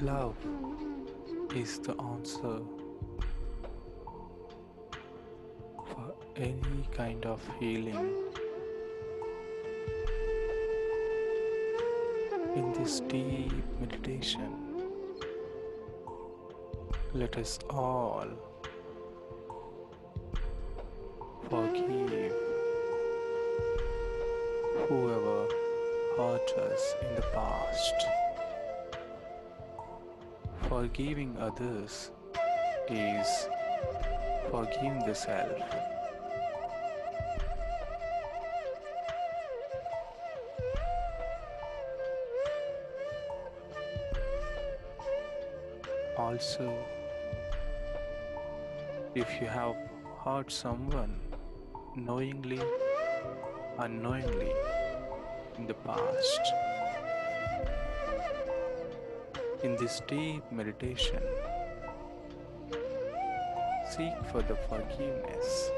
Love is the answer for any kind of healing. In this deep meditation, let us all forgive whoever hurt us in the past. Forgiving others is forgiving the self. Also, if you have hurt someone knowingly, unknowingly in the past, in this deep meditation, seek for the forgiveness.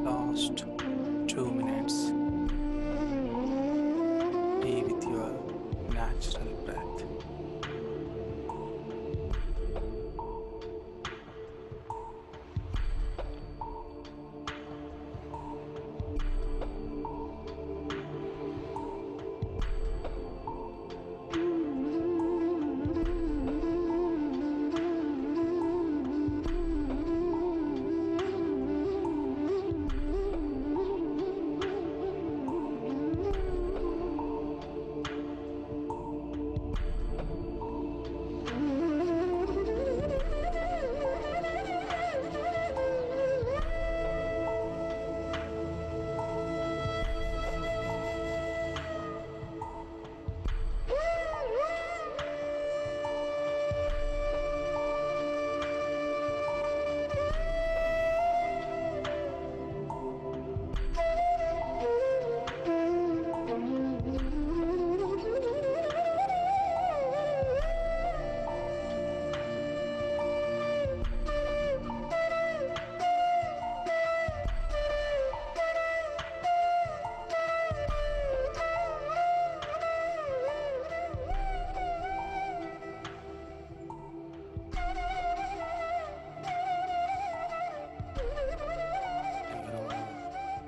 Last 2 minutes, be with your natural breath.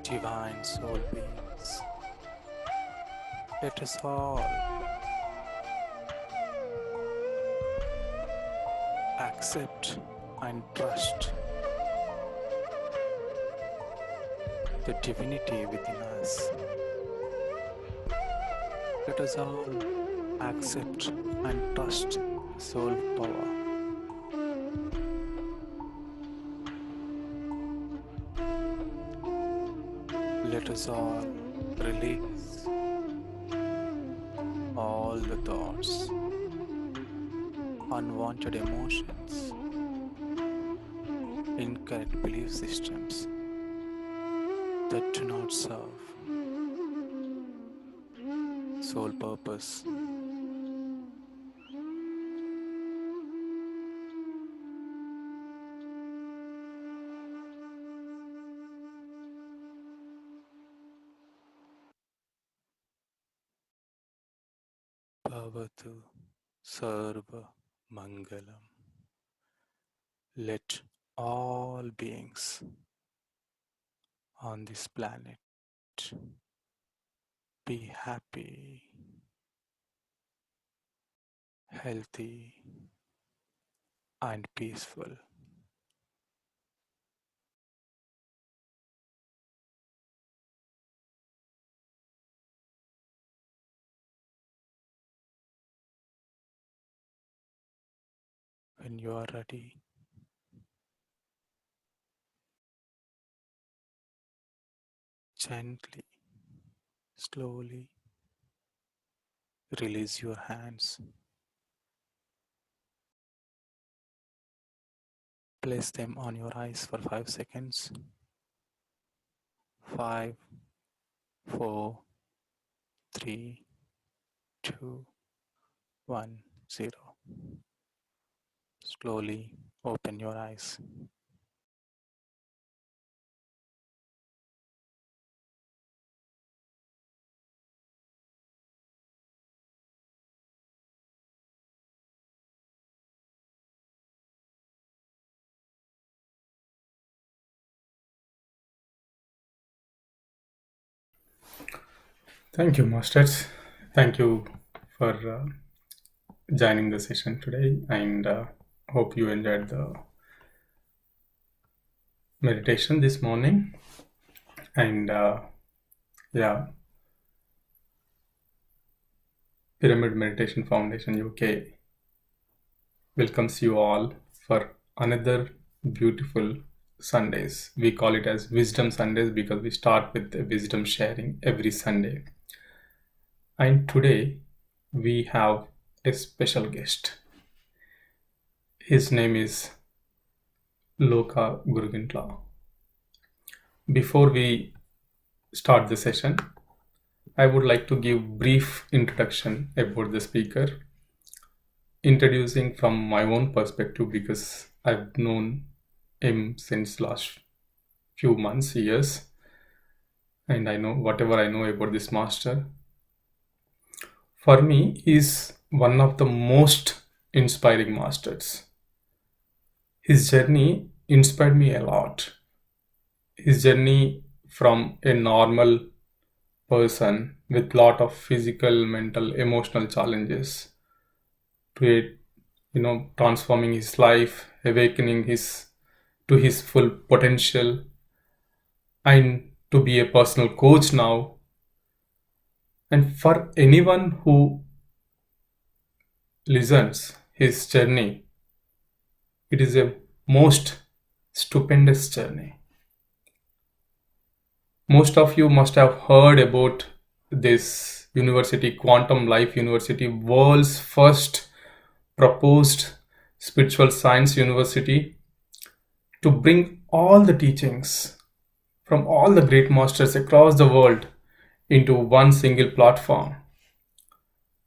Divine soul beings, let us all accept and trust the divinity within us. Let us all accept and trust soul power. Let us all release unwanted emotions, incorrect belief systems that do not serve soul purpose. Bhavatu Sarva Mangalam. Let all beings on this planet be happy, healthy, and peaceful. When you are ready, gently, slowly release your hands. Place them on your eyes for 5 seconds. 5, 4, 3, 2, 1, 0. Slowly open your eyes. Thank you, Masters. Thank you for joining the session today, and hope you enjoyed the meditation this morning. And yeah, Pyramid Meditation Foundation UK welcomes you all for another beautiful Sundays. We call it as Wisdom Sundays because we start with the wisdom sharing every Sunday. And today we have a special guest. His name is Loka Guruguntla. Before we start the session, I would like to give brief introduction about the speaker, introducing from my own perspective because I've known him since last few months, years, and I know whatever I know about this master. For me, he's one of the most inspiring masters. His journey inspired me a lot. His journey from a normal person with lot of physical, mental, emotional challenges to transforming his life, awakening his to his full potential, and to be a personal coach now. And for anyone who listens his journey, it is a most stupendous journey. Most of you must have heard about this university, Quantum Life University, world's first proposed spiritual science university to bring all the teachings from all the great masters across the world into one single platform.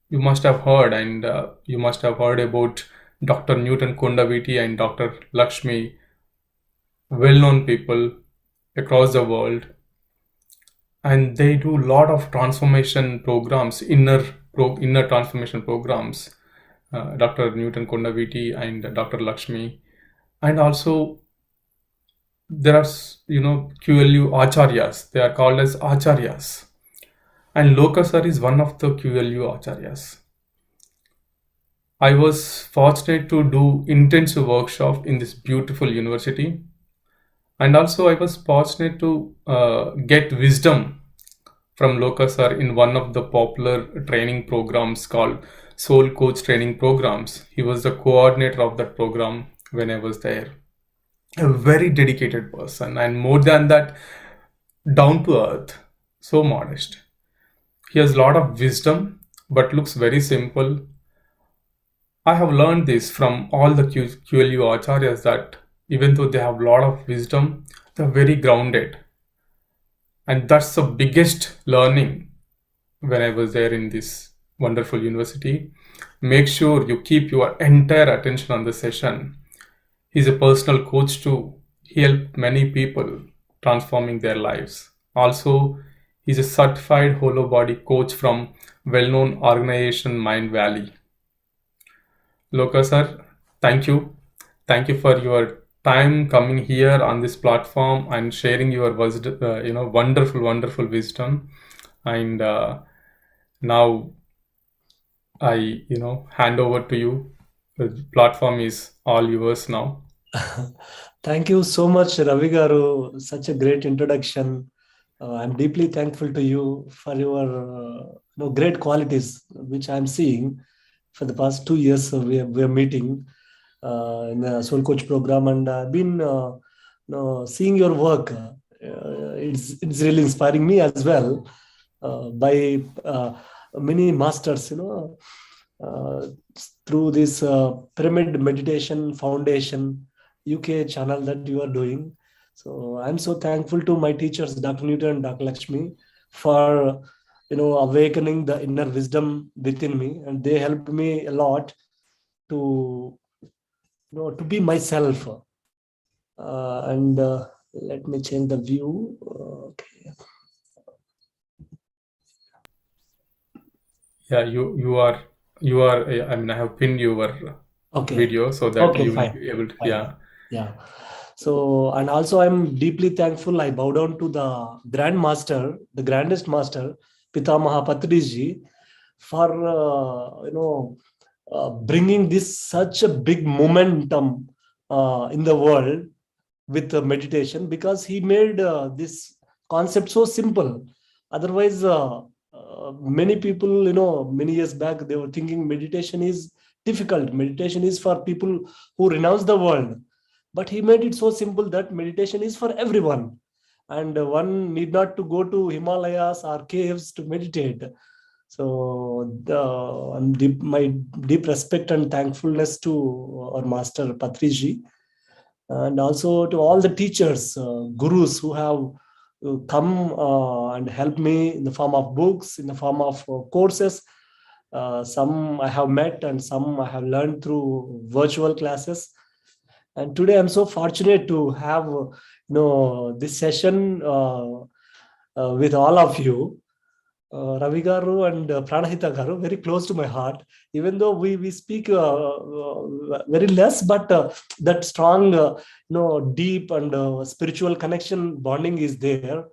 You must have heard, and you must have heard about Dr. Newton Kundaviti and Dr. Lakshmi, well-known people across the world, and they do a lot of transformation programs, inner transformation programs. Dr. Newton Kundaviti and Dr. Lakshmi, and also there are QLU acharyas. They are called as acharyas, and Loka sir is one of the QLU acharyas. I was fortunate to do intensive workshop in this beautiful university, and also I was fortunate to get wisdom from Loka sir in one of the popular training programs called Soul Coach Training Programs. He was the coordinator of that program when I was there. A very dedicated person, and more than that, down to earth, so modest. He has a lot of wisdom but looks very simple, I have learned this from all the QLU acharyas that even though they have a lot of wisdom, they're very grounded. And that's the biggest learning when I was there in this wonderful university. Make sure you keep your entire attention on the session. He's a personal coach to help many people transforming their lives. Also, he's a certified hollow body coach from well-known organization Mind Valley. Loka sir, thank you. Thank you for your time coming here on this platform and sharing your wonderful, wonderful wisdom. And now I, hand over to you. The platform is all yours now. Thank you so much, Ravi Garu. Such a great introduction. I'm deeply thankful to you for your great qualities, which I'm seeing for the past 2 years. We are meeting in the Soul Coach program, and I've been seeing your work. It's really inspiring me as well by many masters, through this Pyramid Meditation Foundation UK channel that you are doing. So I'm so thankful to my teachers, Dr. Newton and Dr. Lakshmi, for awakening the inner wisdom within me, and they helped me a lot to to be myself. And let me change the view. Okay. Yeah, you are. I mean, I have pinned your video so that you will be able to. Fine. Yeah. So, and also I'm deeply thankful. I bow down to the Grand Master, the Grandest Master, Pitamaha Patriji, for bringing this such a big momentum in the world with meditation, because he made this concept so simple. Otherwise, many people, many years back, they were thinking meditation is difficult. Meditation is for people who renounce the world. But he made it so simple that meditation is for everyone. And one need not to go to Himalayas or caves to meditate. So my deep respect and thankfulness to our master Patriji, and also to all the teachers, gurus who have come and helped me in the form of books, in the form of courses. Some I have met and some I have learned through virtual classes. And today I'm so fortunate to have this session with all of you. Ravi Garu and Pranahita Garu, very close to my heart, even though we speak very less, but that strong, deep and spiritual connection bonding is there.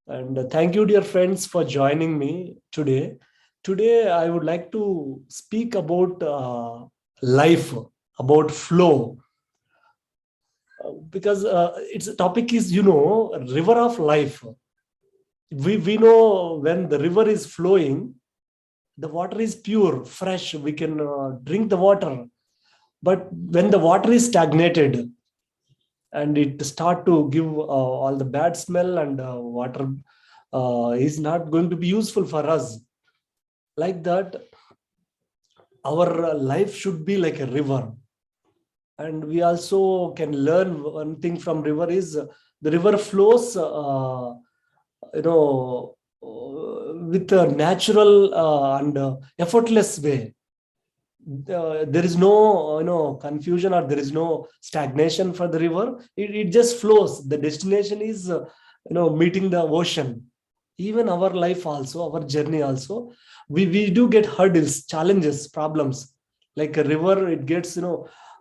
And thank you, dear friends, for joining me today. Today, I would like to speak about life, about flow, because its topic is, river of life. We know when the river is flowing, the water is pure, fresh, we can drink the water. But when the water is stagnated and it start to give all the bad smell, and water is not going to be useful for us. Like that, our life should be like a river. And we also can learn one thing from river is the river flows with a natural and effortless way. There is no confusion, or there is no stagnation for the river. It just flows. The destination is meeting the ocean. Even our life also, our journey also, we do get hurdles, challenges, problems. Like a river, it gets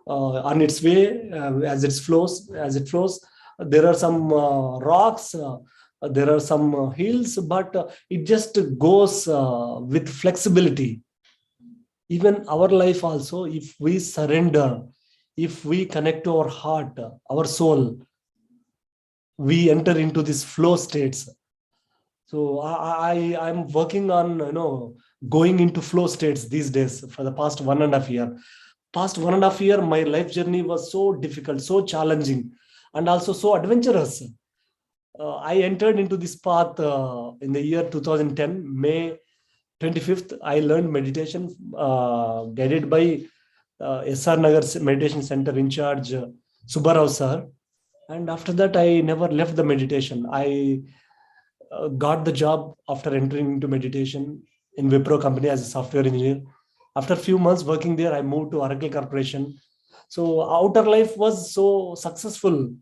on its way as it flows. There are some rocks. There are some hills, but it just goes with flexibility. Even our life also, if we surrender, if we connect to our heart, our soul, we enter into these flow states. So I'm working on going into flow states these days for the past 1.5 year. Past 1.5 year, my life journey was so difficult, so challenging, and also so adventurous. I entered into this path in the year 2010, May 25th, I learned meditation guided by SR Nagar Meditation Center in charge, Subbarao sir. And after that, I never left the meditation. I got the job after entering into meditation in Wipro company as a software engineer. After a few months working there, I moved to Oracle Corporation. So outer life was so successful.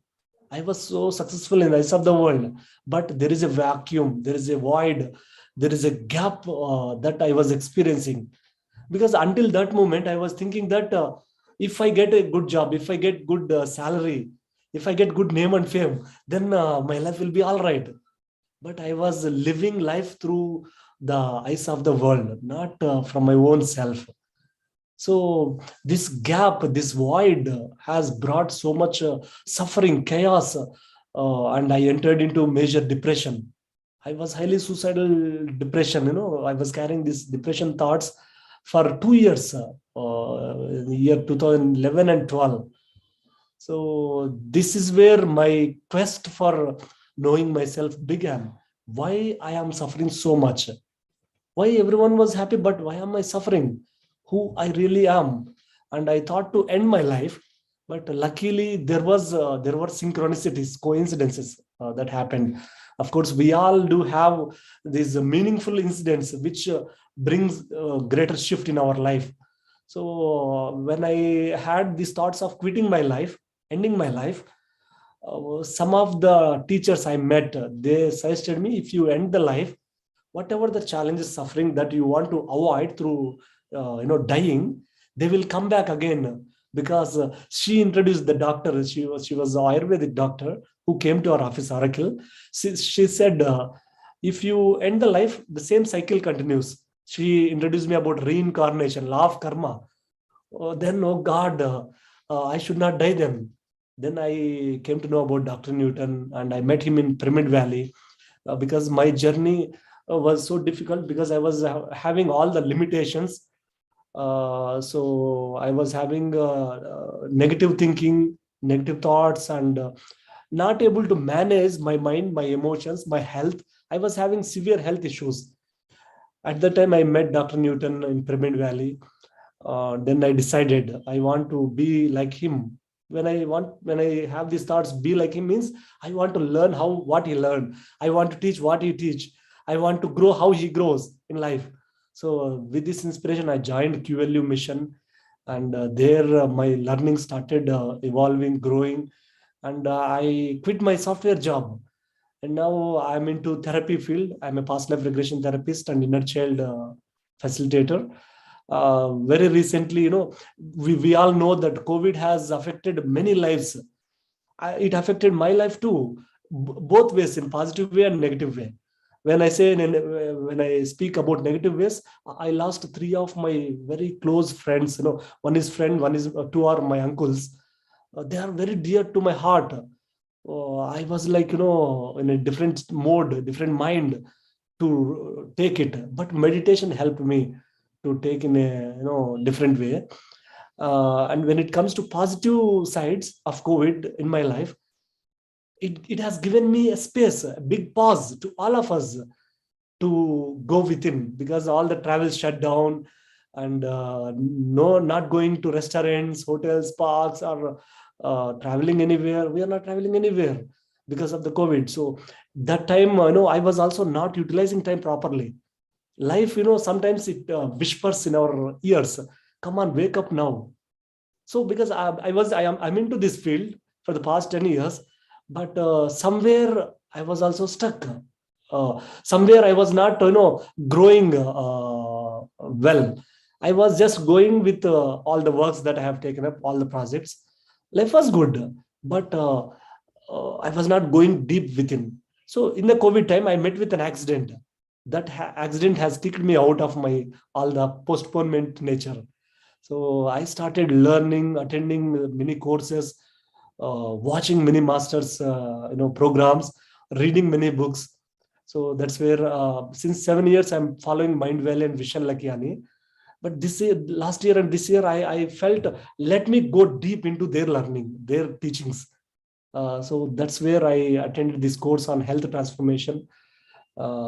I was so successful in the eyes of the world, but there is a vacuum, there is a void, there is a gap that I was experiencing. Because until that moment, I was thinking that if I get a good job, if I get good salary, if I get good name and fame, then my life will be all right. But I was living life through the eyes of the world, not from my own self. So this gap, this void has brought so much suffering, chaos, and I entered into major depression. I was highly suicidal depression. I was carrying these depression thoughts for 2 years, in the year 2011 and 12. So this is where my quest for knowing myself began. Why I am suffering so much? Why everyone was happy, but why am I suffering? Who I really am? And I thought to end my life, but luckily there were synchronicities, coincidences that happened. Of course, we all do have these meaningful incidents which brings greater shift in our life. So when I had these thoughts of quitting my life, ending my life, some of the teachers I met, they suggested me, if you end the life, whatever the challenges, suffering that you want to avoid through dying, they will come back again. Because she introduced the doctor, she was an Ayurvedic doctor who came to our office, Oracle. She said, if you end the life, the same cycle continues. She introduced me about reincarnation, law of karma. Then, oh God, I should not die then I came to know about Dr. Newton, and I met him in Pyramid Valley. Because my journey was so difficult, because I was having all the limitations. So I was having negative thinking, negative thoughts, and not able to manage my mind, my emotions, my health. I was having severe health issues. At the time, I met Dr. Newton in Pyramid Valley. Then I decided I want to be like him. When I have these thoughts, be like him means I want to learn what he learned. I want to teach what he teach. I want to grow how he grows in life. So with this inspiration, I joined QLU mission, and there my learning started evolving, growing, and I quit my software job, and now I'm into therapy field. I'm a past life regression therapist and inner child facilitator. Very recently, we all know that COVID has affected many lives. It affected my life too, both ways, in positive way and negative way. When I speak about negative ways, I lost three of my very close friends. One is friend, one is two are my uncles. They are very dear to my heart. I was like, in a different mode, different mind to take it. But meditation helped me to take in a different way. And when it comes to positive sides of COVID in my life, it has given me a space, a big pause to all of us to go within, because all the travel shut down, and no, not going to restaurants, hotels, parks, or traveling anywhere. We are not traveling anywhere because of the COVID. So that time, I was also not utilizing time properly. Life, sometimes it whispers in our ears, come on, wake up now. So because I'm into this field for the past 10 years, but somewhere I was also stuck. Somewhere I was not growing well. I was just going with all the works that I have taken up, all the projects. Life was good, but I was not going deep within. So in the COVID time, I met with an accident. That accident has kicked me out of my all the postponement nature. So I started learning, attending many courses, watching many masters, programs, reading many books. So that's where, since 7 years, I'm following Mind Valley and Vishen Lakiani. But this year, last year and this year, I felt, let me go deep into their learning, their teachings. So that's where I attended this course on health transformation.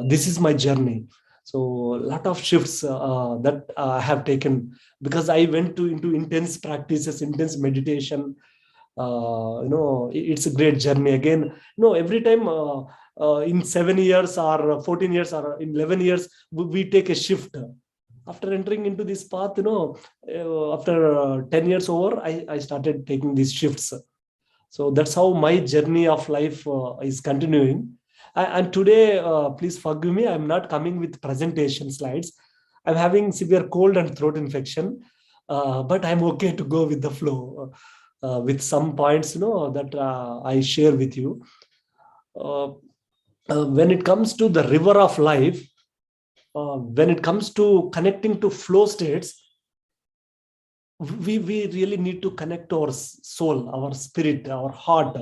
This is my journey. So a lot of shifts that I have taken, because I went into intense practices, intense meditation. It's a great journey. Again, every time in 7 years or 14 years or in 11 years, we take a shift. After entering into this path, after 10 years over, I started taking these shifts. So that's how my journey of life is continuing. And today, please forgive me, I'm not coming with presentation slides. I'm having severe cold and throat infection, but I'm okay to go with the flow with some points, that I share with you. When it comes to the river of life, when it comes to connecting to flow states, we really need to connect to our soul, our spirit, our heart.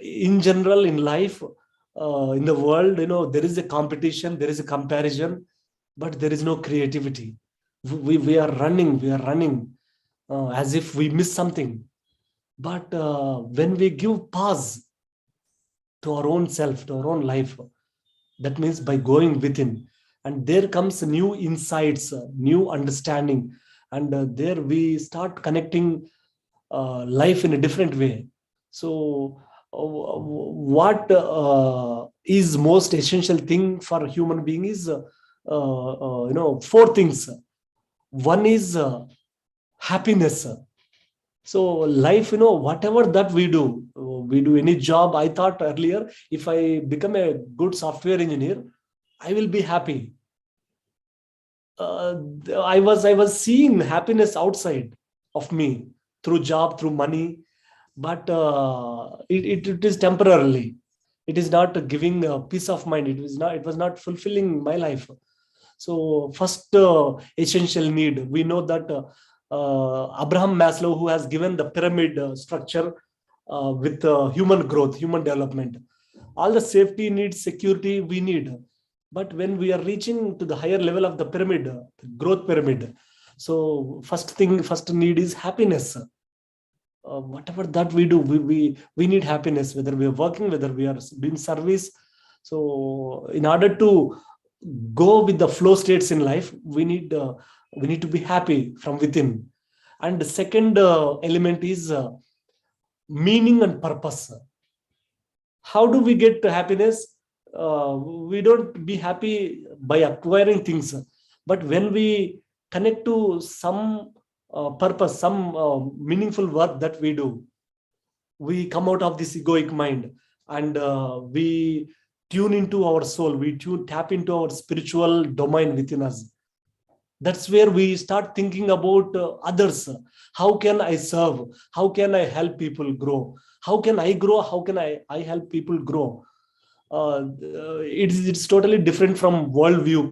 In general, in life, in the world, there is a competition, there is a comparison, but there is no creativity. We are running as if we miss something. But when we give pause to our own self, to our own life, that means by going within, and there comes new insights, new understanding, and there we start connecting life in a different way. So what is most essential thing for a human being is four things. One is happiness. So life, whatever that we do any job. I thought earlier, if I become a good software engineer, I will be happy. uh, I was seeing happiness outside of me, through job, through money, but it is temporarily. It is not giving peace of mind. It was not fulfilling my life. So first essential need, we know that Abraham Maslow, who has given the pyramid structure with human growth, human development, all the safety needs, security we need. But when we are reaching to the higher level of the pyramid, the growth pyramid, so first need is happiness. Whatever that we do, we need happiness, whether we are working, whether we are doing service. So in order to go with the flow states in life, we need to be happy from within. And the second element is meaning and purpose. How do we get to happiness? We don't be happy by acquiring things, but when we connect to some purpose, some meaningful work that we do, we come out of this egoic mind, and we tune into our soul, tap into our spiritual domain within us. That's where we start thinking about others. How can I serve? How can I help people grow? How can I grow? How can I help people grow? It's totally different from worldview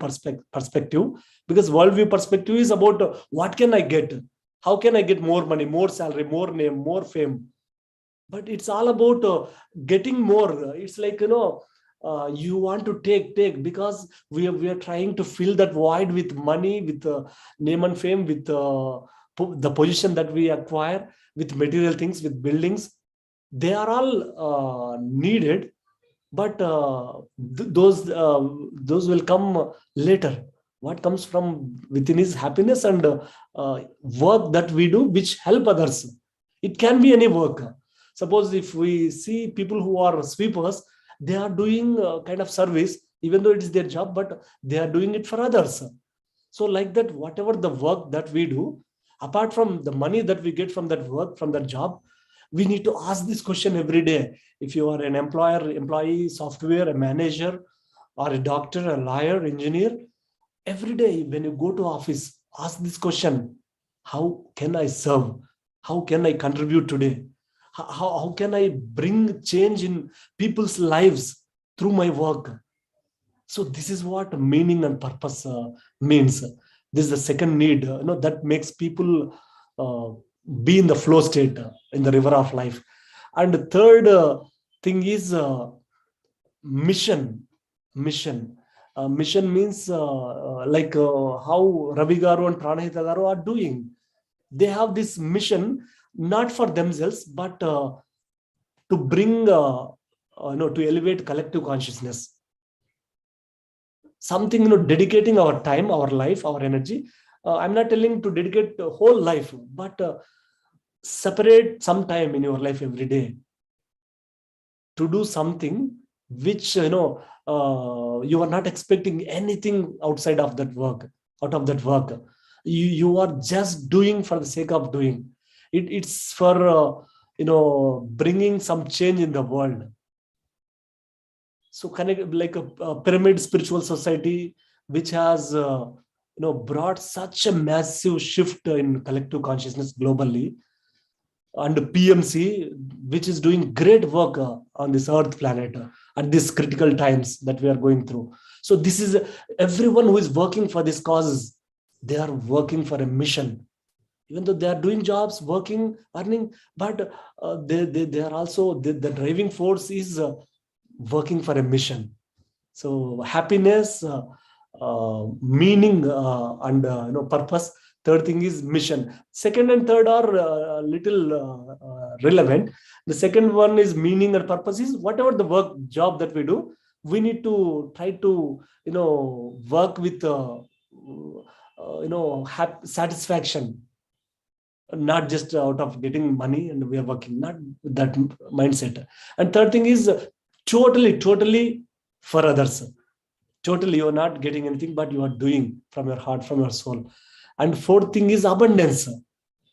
perspective, because worldview perspective is about what can I get? How can I get more money, more salary, more name, more fame? But it's all about getting more. It's like, you want to take, because we are trying to fill that void with money, with name and fame, with the position that we acquire, with material things, with buildings. They are all needed, but those will come later. What comes from within is happiness and work that we do which help others. It can be any work. Suppose if we see people who are sweepers, they are doing kind of service, even though it is their job, but they are doing it for others. So like that, whatever the work that we do, apart from the money that we get from that work, from that job, we need to ask this question every day. If you are an employee, software, a manager, or a doctor, a lawyer, engineer, every day when you go to office, ask this question: how can I serve? How can I contribute today? How can I bring change in people's lives through my work? So this is what meaning and purpose means. This is the second need, that makes people uh, be in the flow state, in the river of life. And the third thing is mission. Mission means like how Ravi Garu and Pranahita Garu are doing. They have this mission not for themselves, but to bring, to elevate collective consciousness. something, dedicating our time, our life, our energy. I'm not telling to dedicate the whole life, but separate some time in your life every day to do something which you are not expecting anything outside of that work, out of that work. You are just doing for the sake of doing it. It's for bringing some change in the world. So connect like a pyramid spiritual society which has brought such a massive shift in collective consciousness globally, and PMC, which is doing great work on this Earth planet at these critical times that we are going through. So this is everyone who is working for these causes. They are working for a mission, even though they are doing jobs, working, earning, but they are also the driving force is working for a mission. So happiness, meaning, and purpose. Third thing is mission. Second and third are little relevant. The second one is meaning and purpose. Is whatever the work job that we do, we need to try to work with satisfaction, not just out of getting money and we are working, not with that mindset. And third thing is totally for others. Totally, you're not getting anything, but you are doing from your heart, from your soul. And fourth thing is abundance.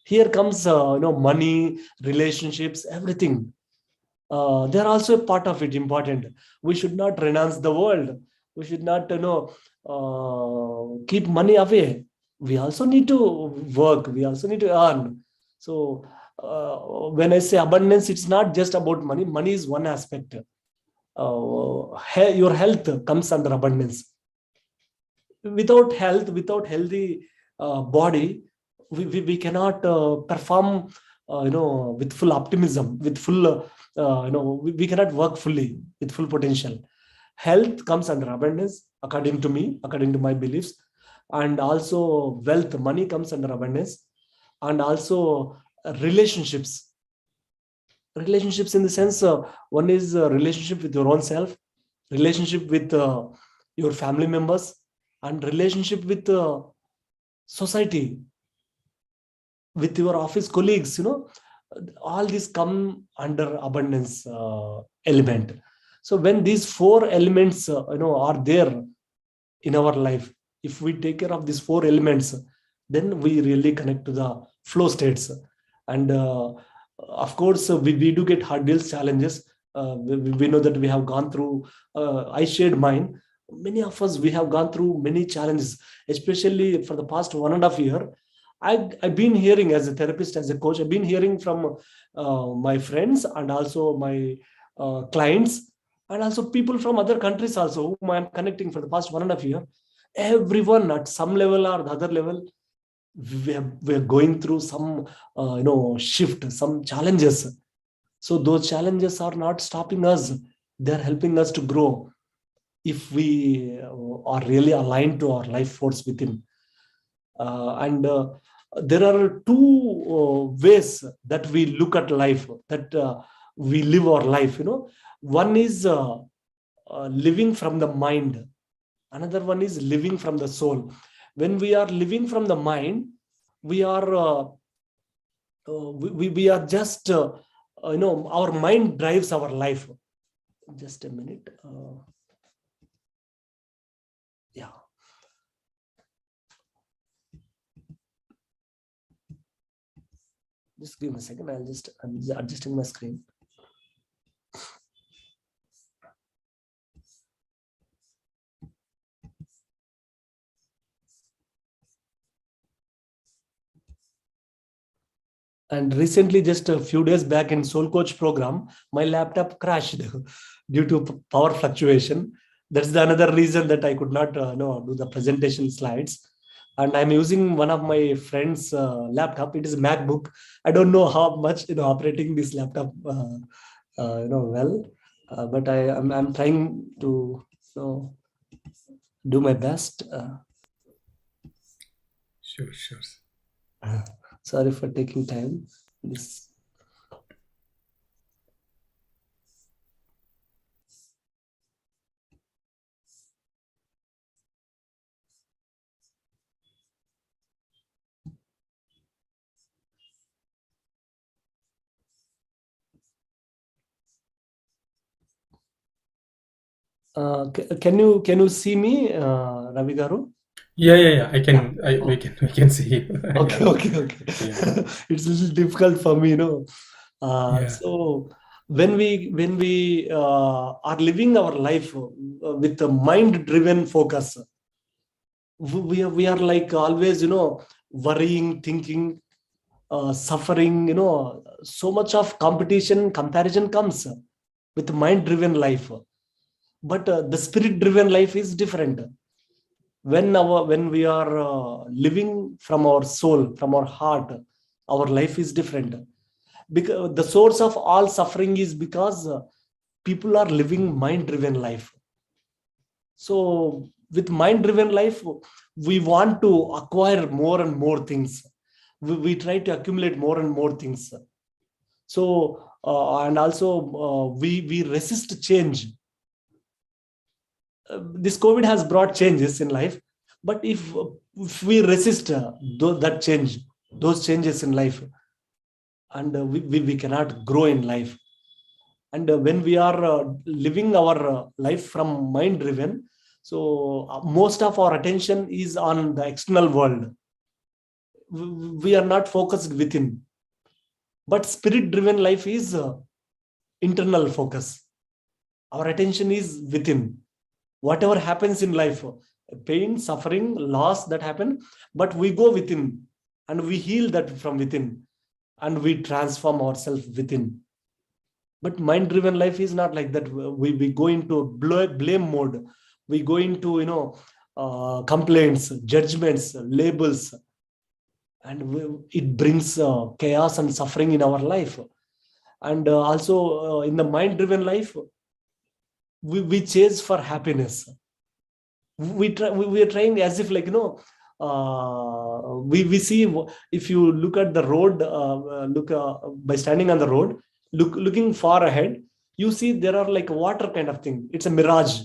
Here comes money, relationships, everything. They're also a part of it, important. We should not renounce the world. We should not keep money away. We also need to work. We also need to earn. So when I say abundance, it's not just about money. Money is one aspect. Your health comes under abundance. Without health, without healthy body, we cannot perform with full optimism, with full we cannot work fully with full potential. Health comes under abundance, according to me, according to my beliefs. And also wealth, money comes under abundance. And also relationships in the sense, one is a relationship with your own self, relationship with your family members, and relationship with society, with your office colleagues. All these come under abundance element. So when these four elements are there in our life, if we take care of these four elements, then we really connect to the flow states. And of course, we do get hurdles, challenges. We know that we have gone through, I shared mine. Many of us, we have gone through many challenges, especially for the past 1.5 years. I've been hearing, as a therapist, as a coach, I've been hearing from my friends and also my clients, and also people from other countries also, whom I'm connecting for the past 1.5 years. Everyone at some level or the other level, we're going through some shift, some challenges. So those challenges are not stopping us. They're helping us to grow if we are really aligned to our life force within. And there are two ways that we look at life, that we live our life. One is living from the mind. Another one is living from the soul. When we are living from the mind, we are we are just our mind drives our life. Just a minute. Yeah. Just give me a second. I'm just adjusting my screen. And recently, just a few days back in Soul Coach program, my laptop crashed due to power fluctuation. That's the another reason that I could not do the presentation slides. And I'm using one of my friend's laptop. It is a MacBook. I don't know how much operating this laptop well, but I'm trying to do my best. Sure. Sorry for taking time. This. Can you see me, Ravi Garu? Yeah. Yeah. We can see you. Okay, Yeah. okay, okay. Yeah. It's a little difficult for me, you know. Yeah. So when we are living our life with a mind-driven focus, we are like always, you know, worrying, thinking, suffering, you know, so much of competition, comparison comes with mind-driven life. But the spirit-driven life is different. When we are living from our soul, from our heart, our life is different, because the source of all suffering is because people are living mind driven life. So with mind driven life, we want to acquire more and more things. We try to accumulate more and more things. So and also we resist change. This COVID has brought changes in life, but if we resist that change, those changes in life, and we cannot grow in life. And when we are living our life from mind driven, so most of our attention is on the external world. We are not focused within. But spirit driven life is internal focus. Our attention is within. Whatever happens in life, pain, suffering, loss that happen, but we go within and we heal that from within, and we transform ourselves within. But mind driven life is not like that. We go into blame mode. We go into, you know, complaints, judgments, labels, and it brings chaos and suffering in our life. And also in the mind driven life, we chase for happiness. We are trying as if, like, you know, we see, if you look at the road, look by standing on the road, looking far ahead, you see there are like water kind of thing. It's a mirage,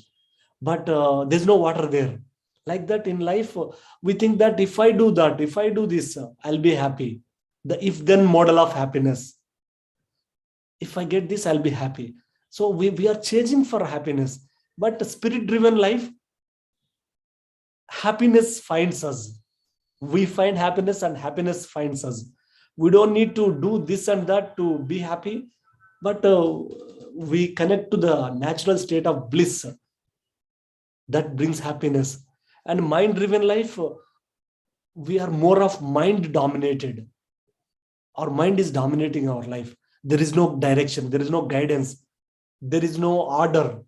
but there's no water there. Like that in life, we think that if I do that, if I do this, I'll be happy. The if then model of happiness. If I get this, I'll be happy. So we are chasing for happiness. But spirit driven life, happiness finds us. We find happiness and happiness finds us. We don't need to do this and that to be happy, but we connect to the natural state of bliss that brings happiness. And mind driven life, we are more of mind dominated. Our mind is dominating our life. There is no direction, there is no guidance, there is no order,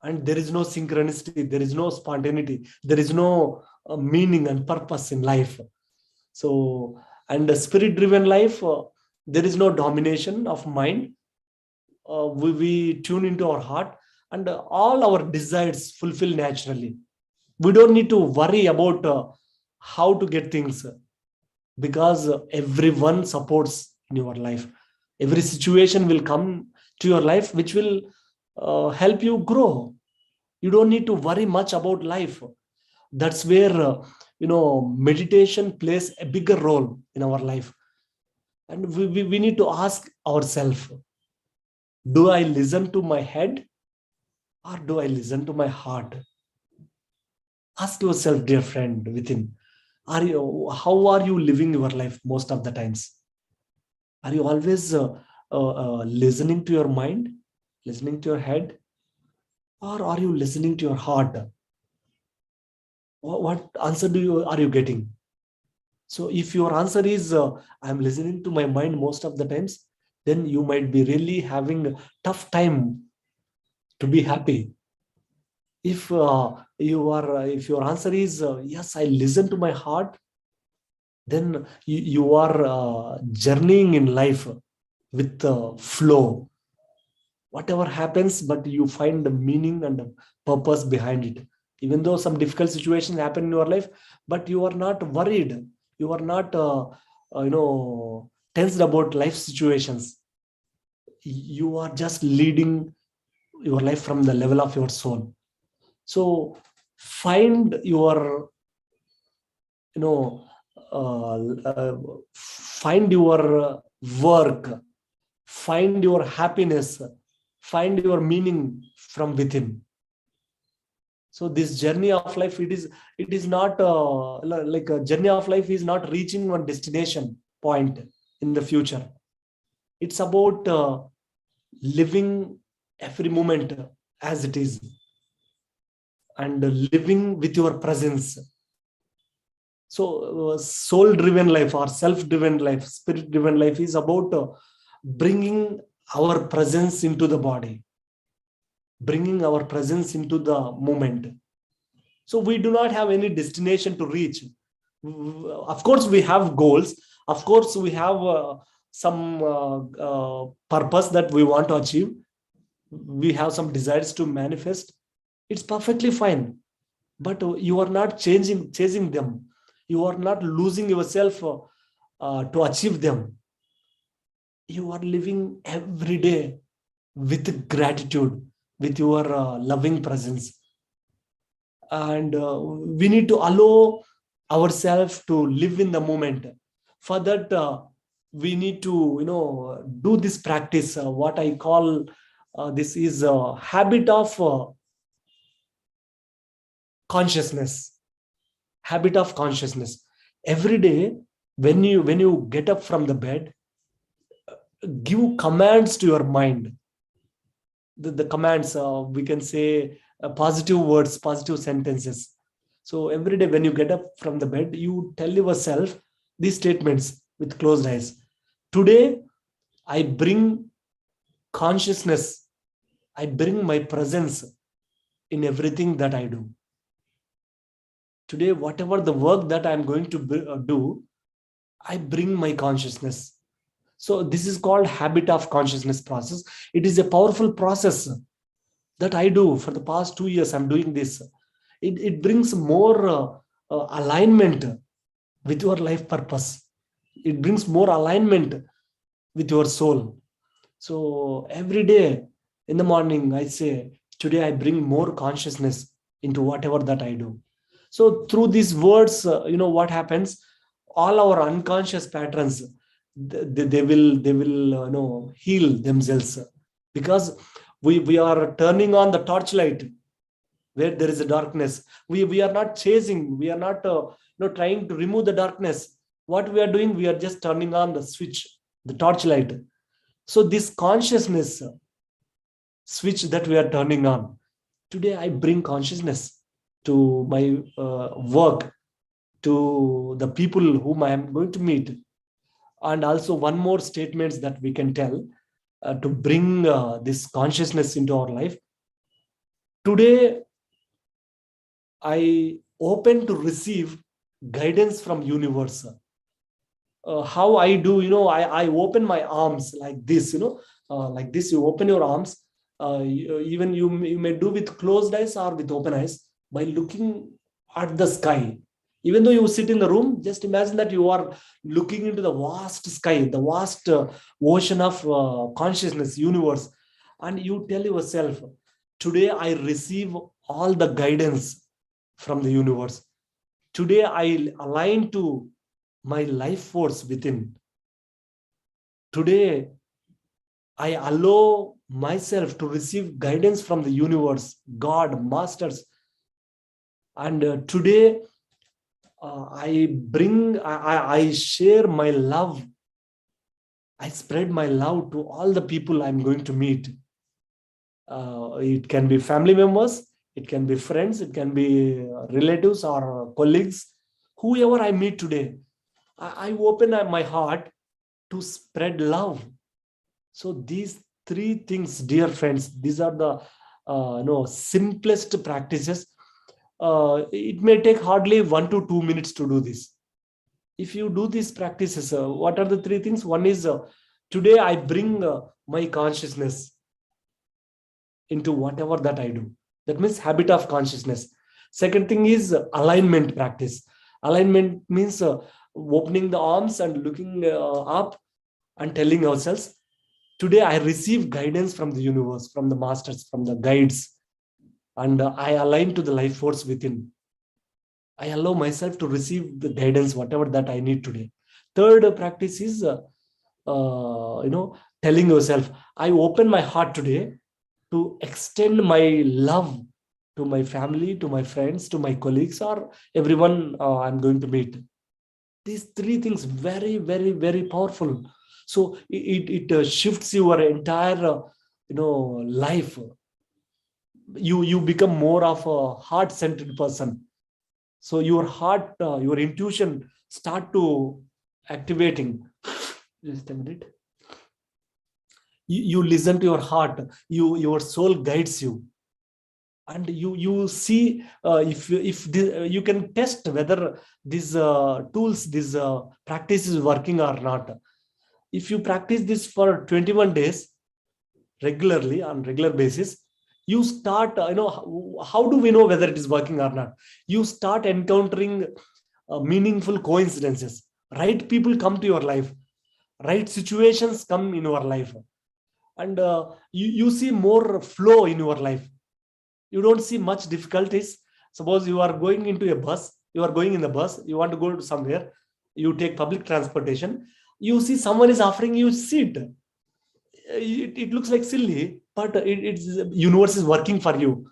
and there is no synchronicity, there is no spontaneity, there is no meaning and purpose in life. So, and a spirit driven life, there is no domination of mind. We tune into our heart, and all our desires fulfill naturally. We don't need to worry about how to get things, because everyone supports in your life. Every situation will come to your life which will help you grow. You don't need to worry much about life. That's where you know, meditation plays a bigger role in our life. And we need to ask ourselves, do I listen to my head or do I listen to my heart? Ask yourself, dear friend, within. How are you living your life most of the times? Are you always listening to your mind, listening to your head, or are you listening to your heart? What answer are you getting? So if your answer is I'm listening to my mind most of the times, then you might be really having a tough time to be happy. If if your answer is yes, I listen to my heart, then you are journeying in life with flow. Whatever happens, but you find the meaning and the purpose behind it. Even though some difficult situations happen in your life, but you are not worried. You are not, you know, tensed about life situations. You are just leading your life from the level of your soul. So find your, you know, find your work, find your happiness, find your meaning from within. So this journey of life, it is not like a journey of life is not reaching one destination point in the future. It's about living every moment as it is, and living with your presence. So soul driven life or self driven life, spirit driven life is about bringing our presence into the body, bringing our presence into the moment. So we do not have any destination to reach. Of course we have goals, of course we have some purpose that we want to achieve, we have some desires to manifest. It's perfectly fine, but you are not chasing them, you are not losing yourself to achieve them. You are living every day with gratitude, with your loving presence. And we need to allow ourselves to live in the moment. For that, we need to do this practice, what I call this is a habit of consciousness. Habit of consciousness. Every day when you get up from the bed, give commands to your mind. The commands, we can say positive words, positive sentences. So every day when you get up from the bed, you tell yourself these statements with closed eyes. Today I bring consciousness, I bring my presence in everything that I do. Today, whatever the work that I'm going to do, I bring my consciousness. So this is called habit of consciousness process. It is a powerful process that I do for the past 2 years. I'm doing this. It brings more alignment with your life purpose. It brings more alignment with your soul. So every day in the morning, I say, today I bring more consciousness into whatever that I do. So through these words, what happens? All our unconscious patterns, they will heal themselves, because we are turning on the torchlight where there is a darkness. We are not chasing, we are not trying to remove the darkness. What we are doing, we are just turning on the switch, the torchlight. So this consciousness switch that we are turning on, today I bring consciousness to my work, to the people whom I am going to meet. And also one more statements that we can tell to bring this consciousness into our life. Today I open to receive guidance from universe. How I do, I open my arms like this, like this. You open your arms, even you may do with closed eyes or with open eyes, by looking at the sky. Even though you sit in the room, just imagine that you are looking into the vast sky, the vast ocean of consciousness, universe, and you tell yourself, today I receive all the guidance from the universe. Today I align to my life force within. Today I allow myself to receive guidance from the universe, God, masters. And today I share my love. I spread my love to all the people I'm going to meet. It can be family members, it can be friends, it can be relatives or colleagues, whoever I meet today. I open my heart to spread love. So these three things, dear friends, these are the simplest practices. It may take hardly 1 to 2 minutes to do this. If you do these practices, what are the three things? One is, today I bring my consciousness into whatever that I do. That means habit of consciousness. Second thing is alignment practice. Alignment means opening the arms and looking up and telling ourselves, today I receive guidance from the universe, from the masters, from the guides, and I align to the life force within. I allow myself to receive the guidance, whatever that I need today. Third practice is, telling yourself, I open my heart today to extend my love to my family, to my friends, to my colleagues, or everyone I'm going to meet. These three things very, very, very powerful. So it shifts your entire life. You become more of a heart-centered person. So your heart, your intuition start to activating. Just a minute. You listen to your heart. Your soul guides you, and you see you can test whether these tools, this practice is working or not. If you practice this for 21 days regularly, on regular basis, you start how do we know whether it is working or not? You start encountering meaningful coincidences. Right people come to your life, right situations come in your life, and you see more flow in your life. You don't see much difficulties. Suppose you are going into a bus, you are going in the bus, you want to go to somewhere, you take public transportation, you see someone is offering you seat. It looks like silly, but it's universe is working for you.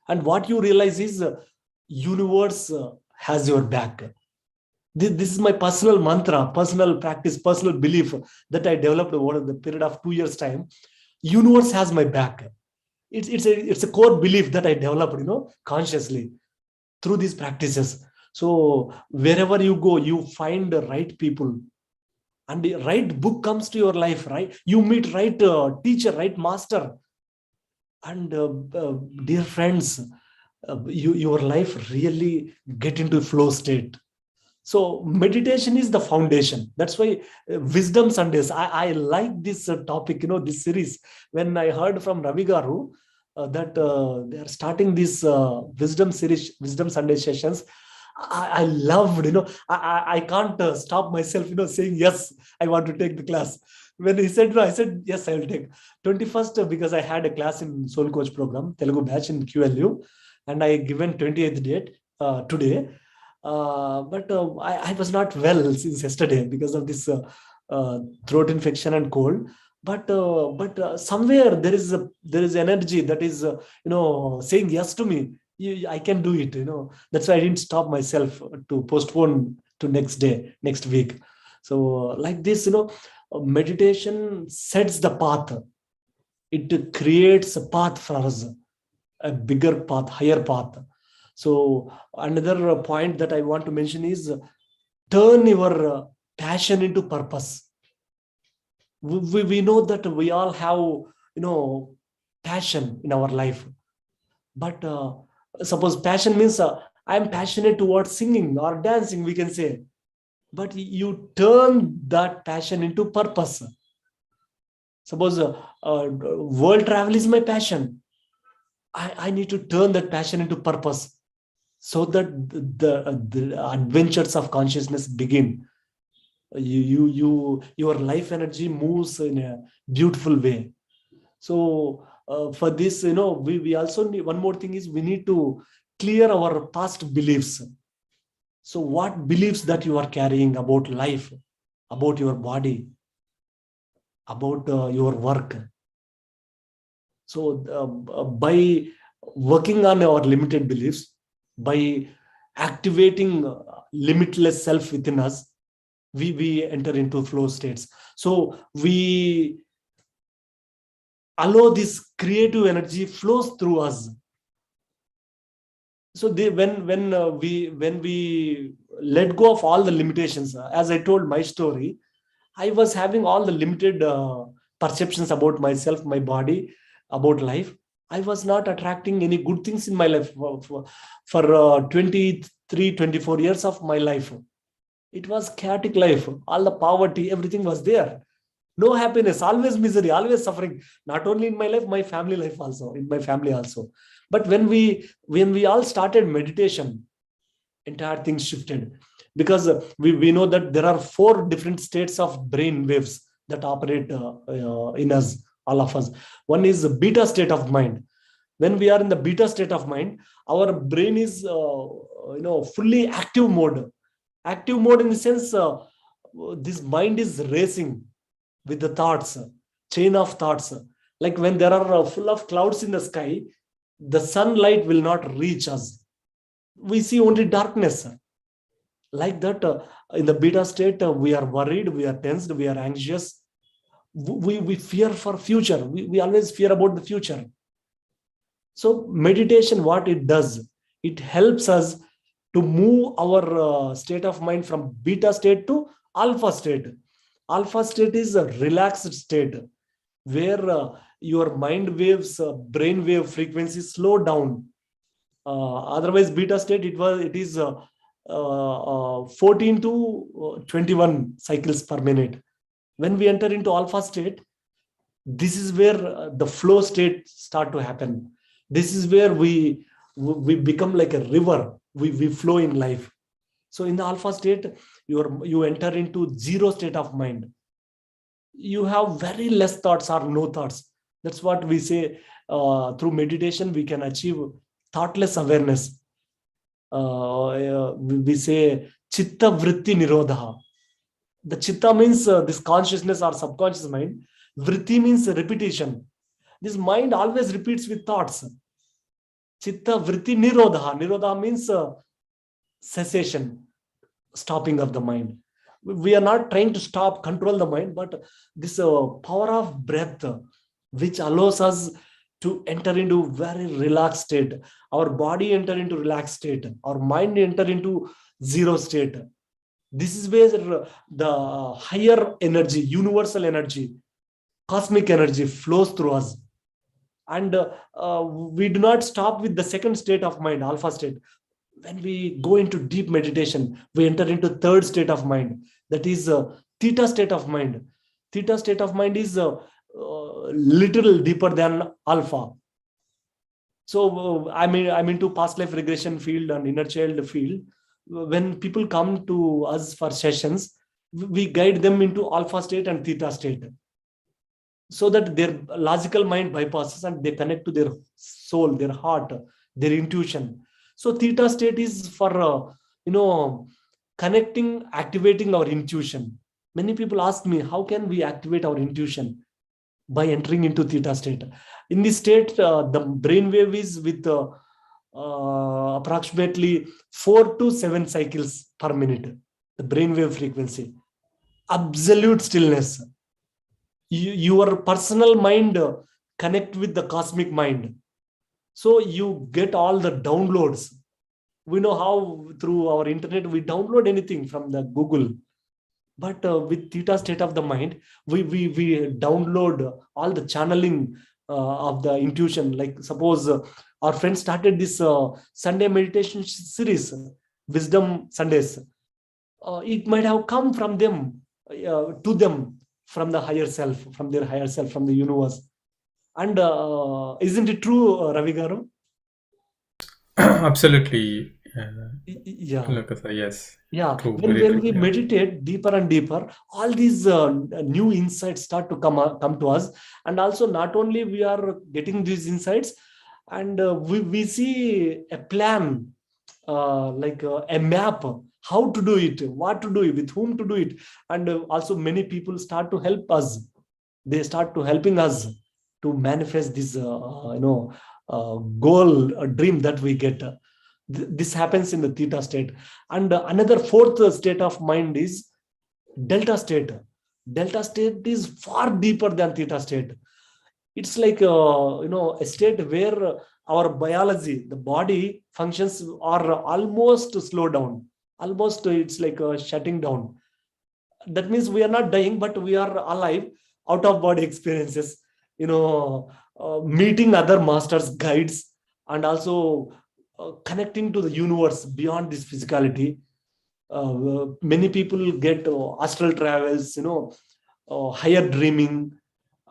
And what you realize is universe has your back. This is my personal mantra, personal practice, personal belief that I developed over the period of 2 years time. Universe has my back. It's a core belief that I developed, consciously through these practices. So wherever you go, you find the right people, and the right book comes to your life. Right, you meet right teacher, right master, and dear friends, your life really get into flow state. So meditation is the foundation. That's why wisdom Sundays, I like this topic, this series. When I heard from Ravi Garu that they are starting this wisdom series, wisdom Sunday sessions, I loved, I can't stop myself, saying, yes, I want to take the class. When he said no, I said, yes, I will take 21st, because I had a class in Soul Coach program, Telugu batch in QLU, and I given 28th date today. But I was not well since yesterday because of this throat infection and cold. But somewhere there is energy that is saying yes to me. I can do it. That's why I didn't stop myself to postpone to next day, next week. So like this, meditation sets the path. It creates a path for us, a bigger path, higher path. So another point that I want to mention is turn your passion into purpose. We know that we all have passion in our life, but suppose passion means I am passionate towards singing or dancing, we can say, but you turn that passion into purpose. Suppose world travel is my passion. I need to turn that passion into purpose, so that the adventures of consciousness begin. Your life energy moves in a beautiful way. So for this, we also need one more thing is we need to clear our past beliefs. So what beliefs that you are carrying about life, about your body, about your work? So by working on our limited beliefs, by activating limitless self within us, we enter into flow states. So we allow this creative energy flows through us. So when we let go of all the limitations, as I told my story, I was having all the limited perceptions about myself, my body, about life. I was not attracting any good things in my life for 23, 24 years of my life. It was chaotic life. All the poverty, everything was there. No happiness, always misery, always suffering. Not only in my life, my family life also, in my family also. But when we all started meditation, entire things shifted, because we know that there are 4 different states of brain waves that operate in us, all of us. One is the beta state of mind. When we are in the beta state of mind, our brain is fully active mode. Active mode in the sense, this mind is racing with the thoughts, chain of thoughts. Like when there are full of clouds in the sky, The sunlight will not reach us. We see only darkness. Like that, in the beta state, we are worried, we are tensed, we are anxious. We fear for future. We always fear about the future. So meditation, what it does, it helps us to move our state of mind from beta state to alpha state. Alpha state is a relaxed state where your mind waves, brain wave frequency slow down. Otherwise, beta state, it is 14 to 21 cycles per minute. When we enter into alpha state, this is where the flow state start to happen. This is where we become like a river. We flow in life. So in the alpha state, you enter into zero state of mind. You have very less thoughts or no thoughts. That's what we say. Through meditation, we can achieve thoughtless awareness. We say chitta vritti nirodha. The chitta means this consciousness or subconscious mind. Vritti means repetition. This mind always repeats with thoughts. Chitta vritti nirodha. Nirodha means cessation, stopping of the mind. We are not trying to control the mind, but this power of breath, which allows us to enter into very relaxed state. Our body enter into relaxed state. Our mind enter into zero state. This is where the higher energy, universal energy, cosmic energy flows through us. And we do not stop with the second state of mind, alpha state. When we go into deep meditation, we enter into third state of mind, that is theta state of mind. Theta state of mind is little deeper than alpha. So I'm into past life regression field and inner child field. When people come to us for sessions, we guide them into alpha state and theta state, so that their logical mind bypasses and they connect to their soul, their heart, their intuition. So theta state is for connecting, activating our intuition. Many people ask me, how can we activate our intuition? By entering into theta state. In this state, the brain wave is with approximately 4 to 7 cycles per minute. The brain wave frequency, absolute stillness. Your personal mind connect with the cosmic mind. So you get all the downloads. We know how through our internet we download anything from the Google. But with theta state of the mind, we download all the channeling of the intuition. Like suppose our friend started this Sunday meditation series, Wisdom Sundays. It might have come from them, to them, from the higher self, from their higher self, from the universe. And isn't it true, Ravi Garu? Absolutely. Yeah. Loka, yes. Yeah, True, when very true. we Yeah. meditate deeper and deeper, all these new insights start to come to us. And also, not only we are getting these insights, and we see a plan, like a map, how to do it, what to do it, with whom to do it. And also many people start to help us. They start to helping us to manifest this goal, a dream that we get. This happens in the theta state. And another fourth state of mind is delta state. Delta state is far deeper than theta state. It's like a state where our biology, the body functions are almost slow down. Almost it's like shutting down. That means we are not dying, but we are alive, out of body experiences, meeting other masters, guides, and also connecting to the universe beyond this physicality. Many people get astral travels, higher dreaming,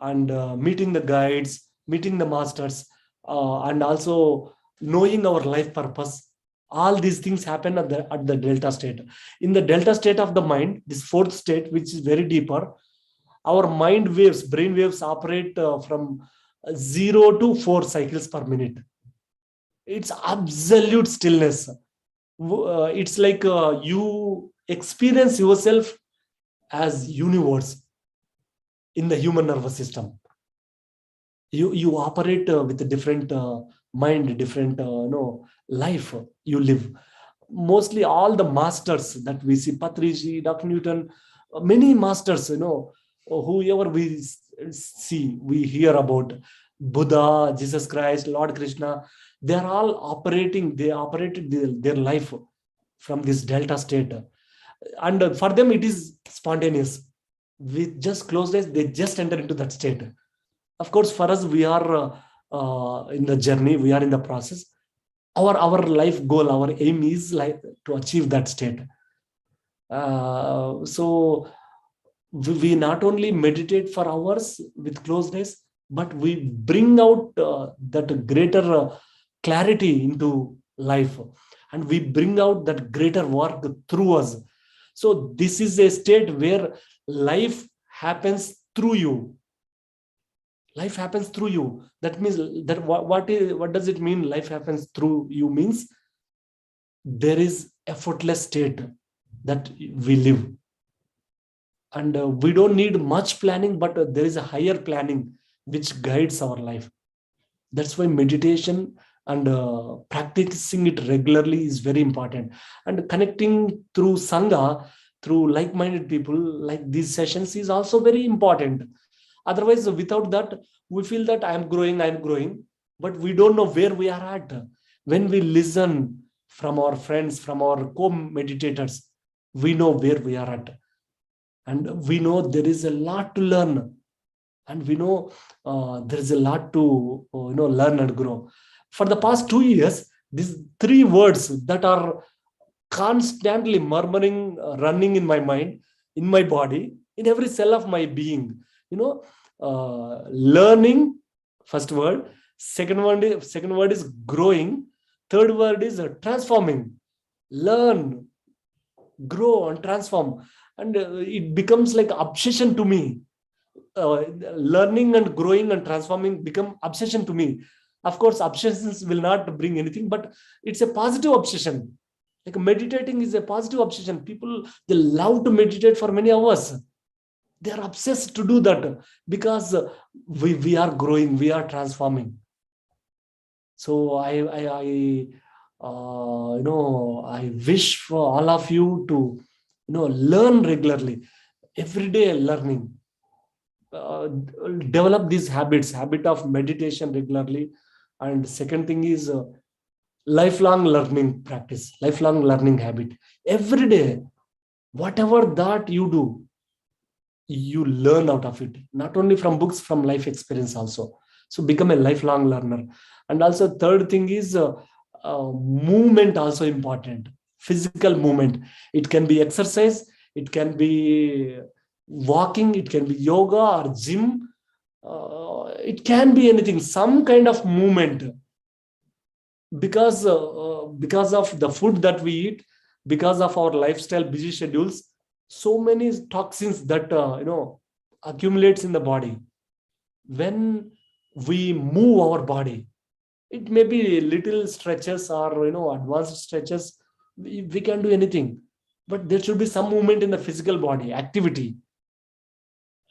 and meeting the guides, meeting the masters, and also knowing our life purpose. All these things happen at the delta state. In the delta state of the mind, this fourth state, which is very deeper, our mind waves, brain waves operate from 0 to 4 cycles per minute. It's absolute stillness. It's like you experience yourself as universe in the human nervous system. You operate with a different mind, different life you live. Mostly all the masters that we see, Patriji, Dr. Newton, many masters, whoever we see, we hear about, Buddha, Jesus Christ, Lord Krishna, they are all operating, they operated their life from this delta state. And for them, it is spontaneous. With just closed eyes, they just enter into that state. Of course, for us, we are in the journey, we are in the process. Our life goal, our aim is like to achieve that state. So we not only meditate for hours with closed eyes, but we bring out that greater clarity into life, and we bring out that greater work through us. So this is a state where life happens through you. Life happens through you. That means that what does it mean? Life happens through you means there is effortless state that we live, and we don't need much planning, but there is a higher planning which guides our life. That's why meditation and practicing it regularly is very important, and connecting through sangha, through like-minded people like these sessions is also very important. Otherwise, without that, we feel that I'm growing, but we don't know where we are at. When we listen from our friends, from our co-meditators, we know where we are at, and we know there is a lot to learn, and we know there is a lot to learn and grow. For the past 2 years, these three words that are constantly murmuring, running in my mind, in my body, in every cell of my being, learning, first word. Second word is growing. Third word is transforming. Learn, grow, and transform. And it becomes like obsession to me. Learning and growing and transforming become obsession to me. Of course, obsessions will not bring anything, but it's a positive obsession. Like meditating is a positive obsession. People, they love to meditate for many hours. They are obsessed to do that because we are growing, we are transforming. So I wish for all of you to learn regularly, everyday learning. Develop these habit of meditation regularly. And second thing is lifelong learning practice, lifelong learning habit. Every day, whatever that you do, you learn out of it, not only from books, from life experience also. So become a lifelong learner. And also third thing is movement, also important. Physical movement. It can be exercise, it can be walking, it can be yoga or gym, it can be anything, some kind of movement. Because of the food that we eat, because of our lifestyle busy schedules, so many toxins that accumulates in the body. When we move our body, it may be little stretches or advanced stretches, we can do anything, but there should be some movement in the physical body, activity.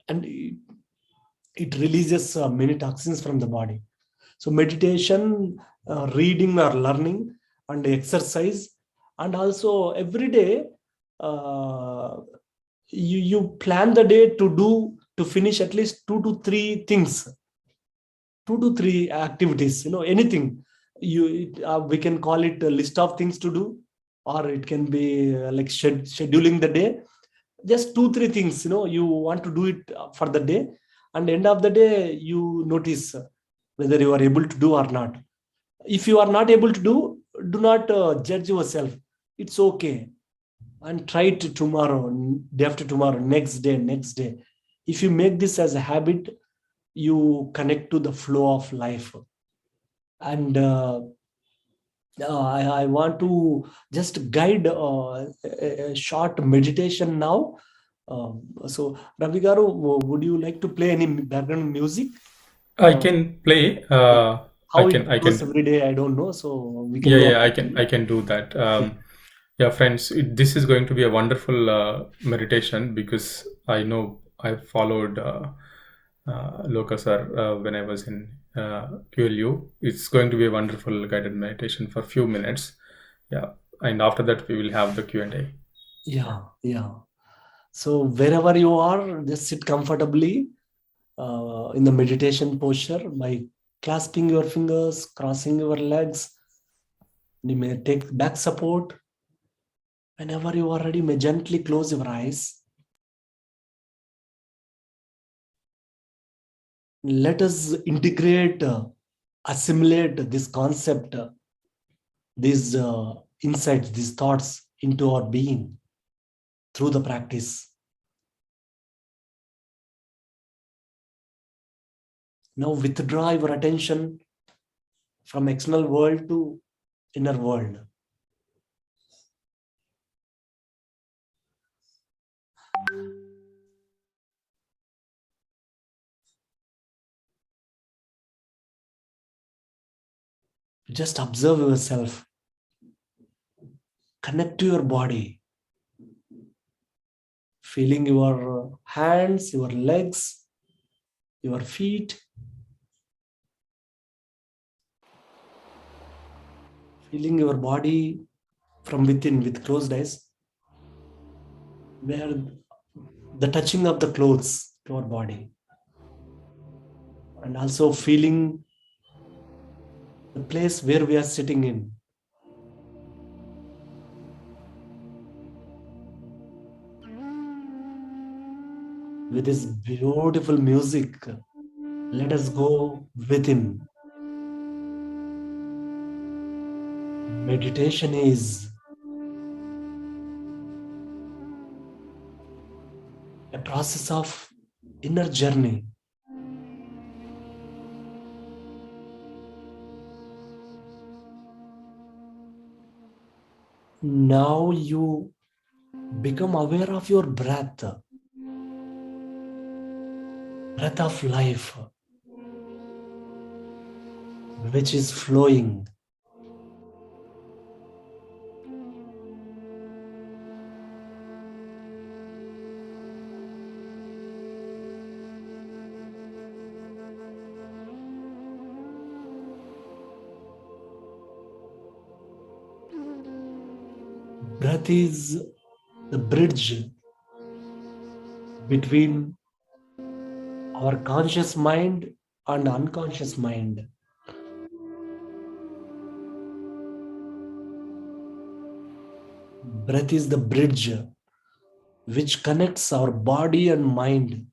And it releases many toxins from the body. So meditation, reading or learning, and exercise. And also every day you plan the day to finish at least 2 to 3 things, 2 to 3 activities, anything. We can call it a list of things to do, or it can be like scheduling the day. Just 2 3 things you want to do it for the day, and end of the day you notice whether you are able to do or not. If you are not able to do not judge yourself. It's okay, and try it tomorrow, day after tomorrow, next day. If you make this as a habit, you connect to the flow of life. And I want to just guide a short meditation now. So Ravi Garu, would you like to play any background music? I can play. How it goes every day, I don't know. So we can go. Yeah, I can do that. Yeah, friends, this is going to be a wonderful meditation, because I know I followed Loka sir, when I was in QLU. It's going to be a wonderful guided meditation for a few minutes. Yeah, and after that we will have the Q&A. Yeah. So wherever you are, just sit comfortably in the meditation posture by clasping your fingers, crossing your legs. You may take back support. Whenever you are ready, you may gently close your eyes. Let us integrate, assimilate this concept, these insights, these thoughts into our being through the practice. Now withdraw your attention from external world to inner world. Just observe yourself. Connect to your body. Feeling your hands, your legs, your feet. Feeling your body from within with closed eyes. Where the touching of the clothes to our body. And also feeling the place where we are sitting in. With this beautiful music, let us go within. Meditation is a process of inner journey. Now you become aware of your breath of life, which is flowing. Breath is the bridge between our conscious mind and unconscious mind. Breath is the bridge which connects our body and mind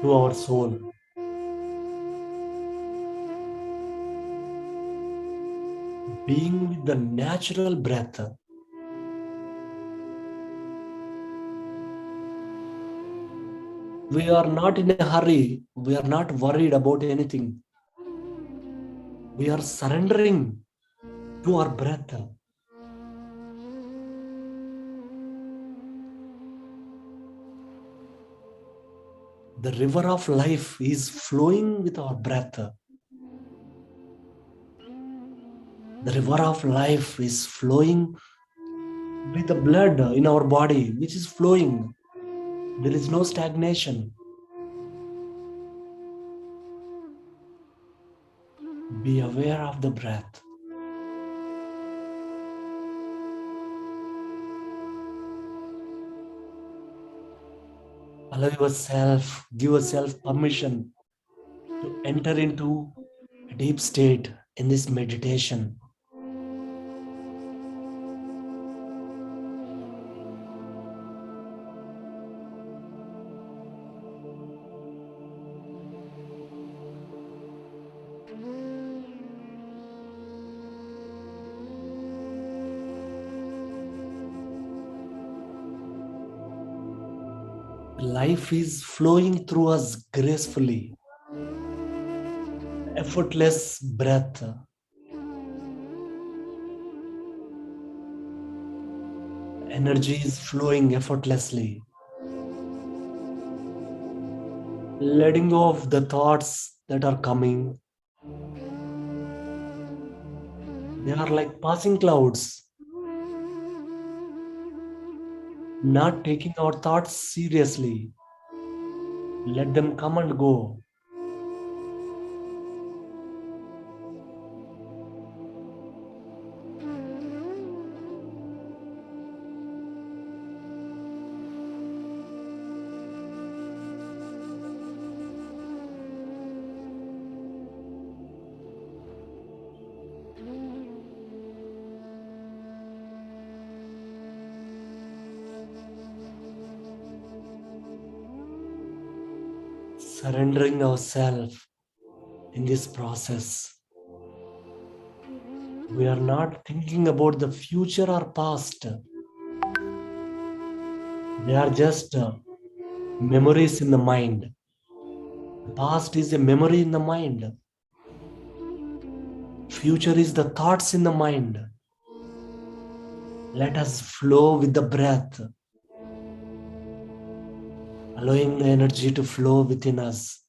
to our soul. Being with the natural breath, we are not in a hurry. We are not worried about anything. We are surrendering to our breath. The river of life is flowing with our breath. The river of life is flowing with the blood in our body, which is flowing. There is no stagnation. Be aware of the breath. Allow yourself, give yourself permission to enter into a deep state in this meditation. Life is flowing through us gracefully. Effortless breath. Energy is flowing effortlessly. Letting go of the thoughts that are coming. They are like passing clouds. Not taking our thoughts seriously. Let them come and go. Surrendering ourselves in this process. We are not thinking about the future or past. They are just memories in the mind. The past is a memory in the mind. Future is the thoughts in the mind. Let us flow with the breath, allowing the energy to flow within us.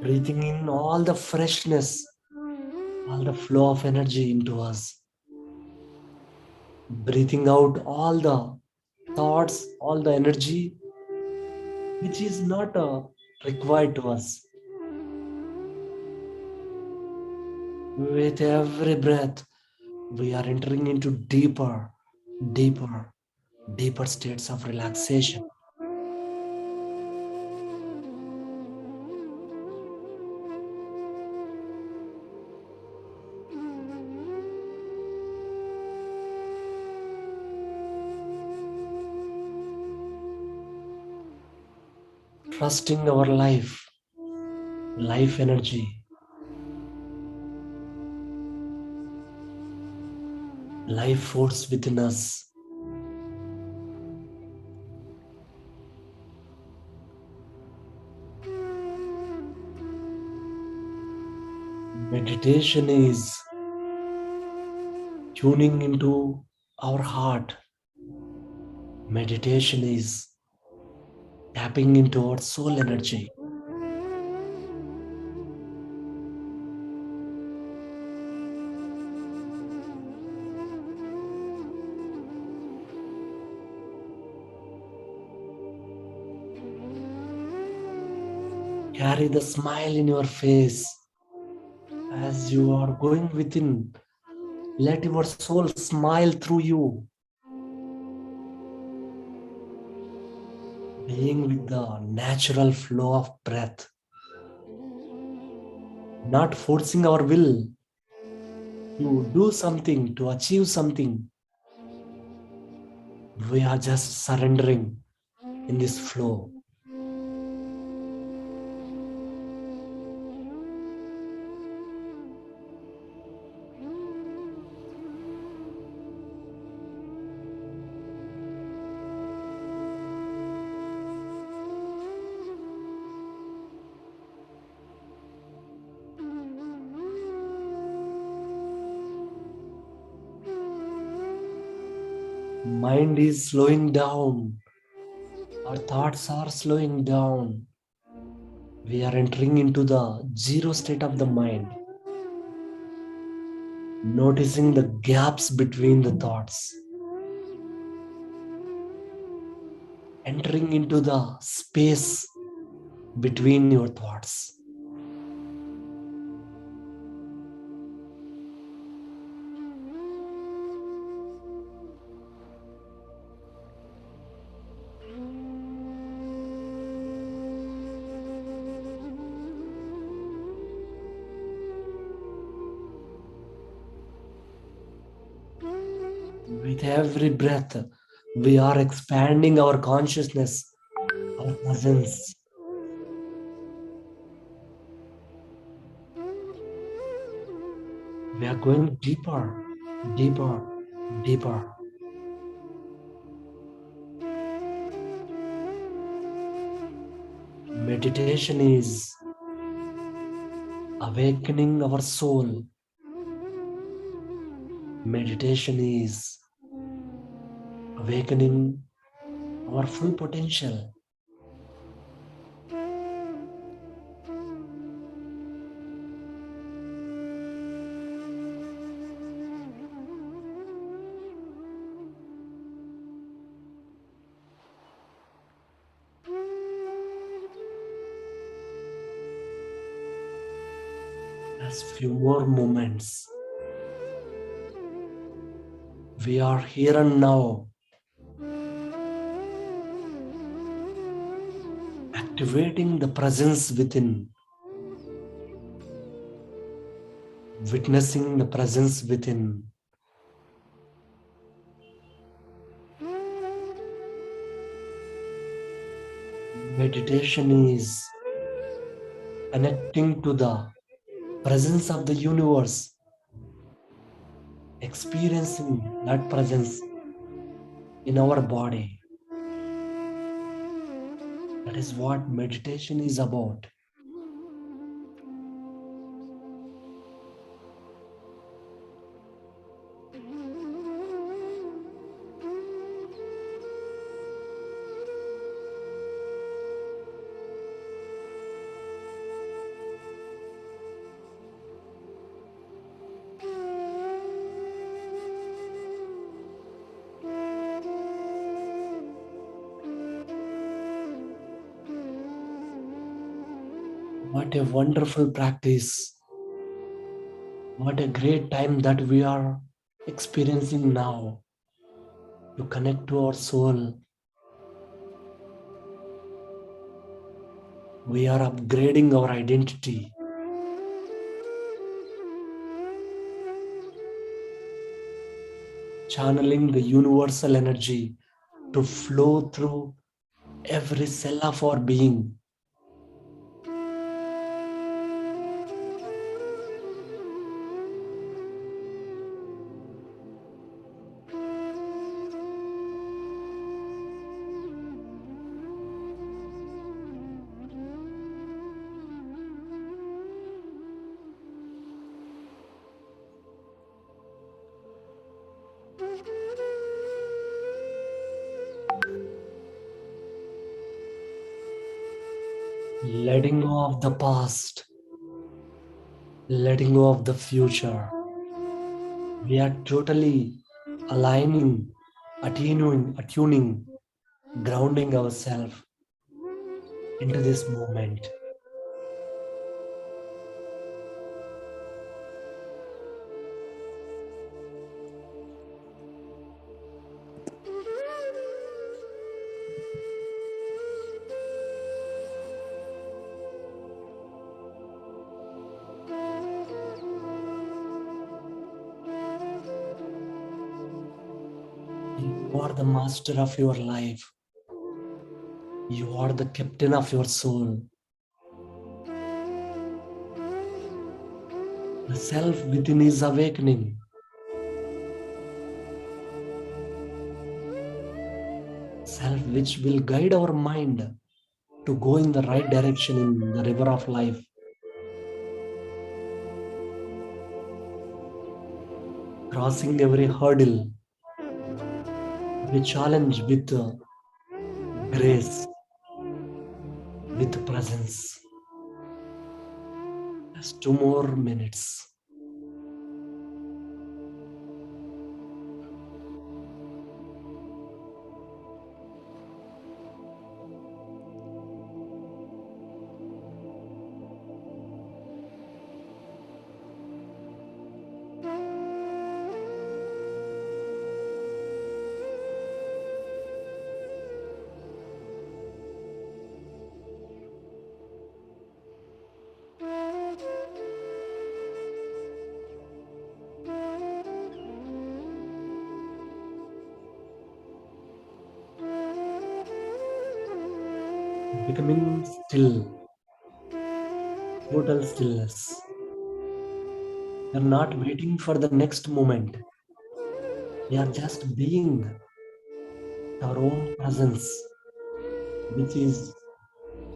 Breathing in all the freshness, all the flow of energy into us. Breathing out all the thoughts, all the energy which is not required to us. With every breath, we are entering into deeper, deeper, deeper states of relaxation. Trusting our life energy, life force within us. Meditation is tuning into our heart. Meditation is tapping into our soul energy. Carry the smile in your face as you are going within. Let your soul smile through you, being with the natural flow of breath, not forcing our will to do something, to achieve something. We are just surrendering in this flow. Mind is slowing down. Our thoughts are slowing down. We are entering into the zero state of the mind, noticing the gaps between the thoughts, entering into the space between your thoughts. With every breath, we are expanding our consciousness, our presence. We are going deeper, deeper, deeper. Meditation is awakening our soul, Meditation is awakening our full potential. Just few more moments. We are here and now, activating the presence within, witnessing the presence within. Meditation is connecting to the presence of the universe, experiencing that presence in our body. That is what meditation is about. What a wonderful practice. What a great time that we are experiencing now to connect to our soul. We are upgrading our identity, channeling the universal energy to flow through every cell of our being. Letting go of the past, letting go of the future. We are totally aligning, attuning, grounding ourselves into this moment. You are the master of your life. You are the captain of your soul. The self within is awakening. Self which will guide our mind to go in the right direction in the river of life. Crossing every hurdle, every challenge with grace, with presence. Just 2 more minutes. Becoming still, total stillness. We are not waiting for the next moment. We are just being our own presence, which is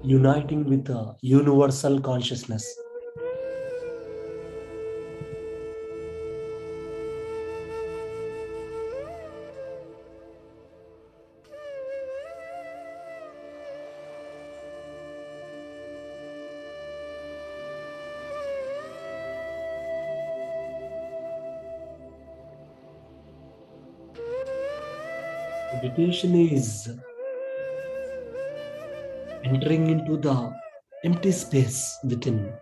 uniting with the universal consciousness. Meditation is entering into the empty space within,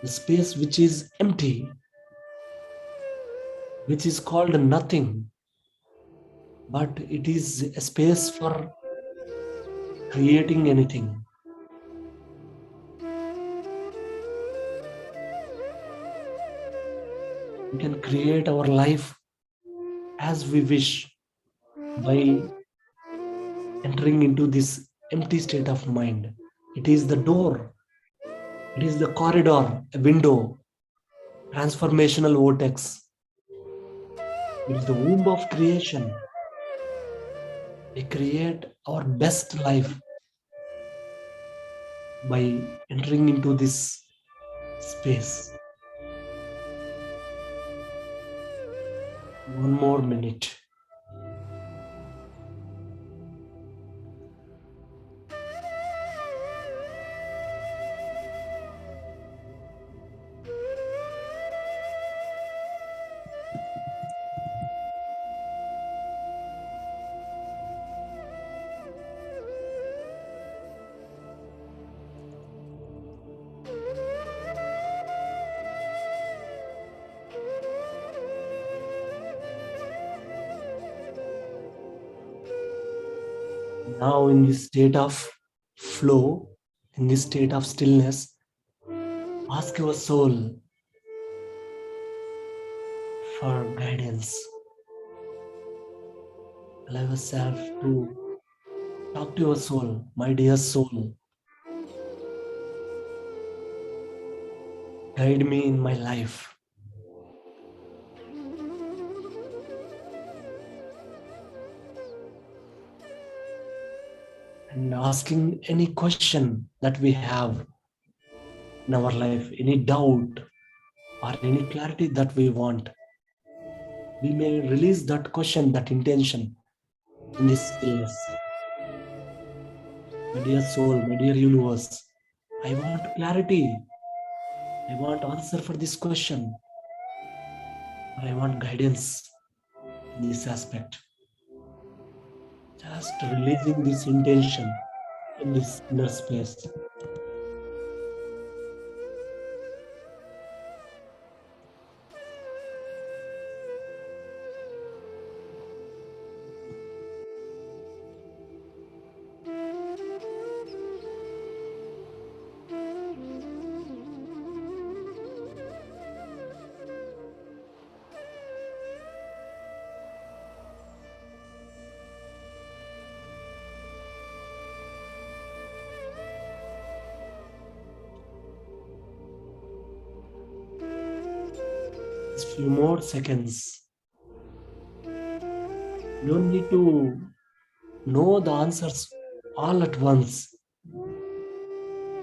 the space which is empty, which is called nothing, but it is a space for creating anything. We can create our life as we wish by entering into this empty state of mind. It is the door, it is the corridor, a window, transformational vortex. It is the womb of creation. We create our best life by entering into this space. One more minute. Now, in this state of flow, in this state of stillness, ask your soul for guidance. Allow yourself to talk to your soul, my dear soul. Guide me in my life. And asking any question that we have in our life, any doubt or any clarity that we want, we may release that question, that intention in this stillness. My dear soul, my dear universe, I want clarity. I want answer for this question. Or I want guidance in this aspect. Just releasing this intention in this inner space. Just few more seconds. You don't need to know the answers all at once.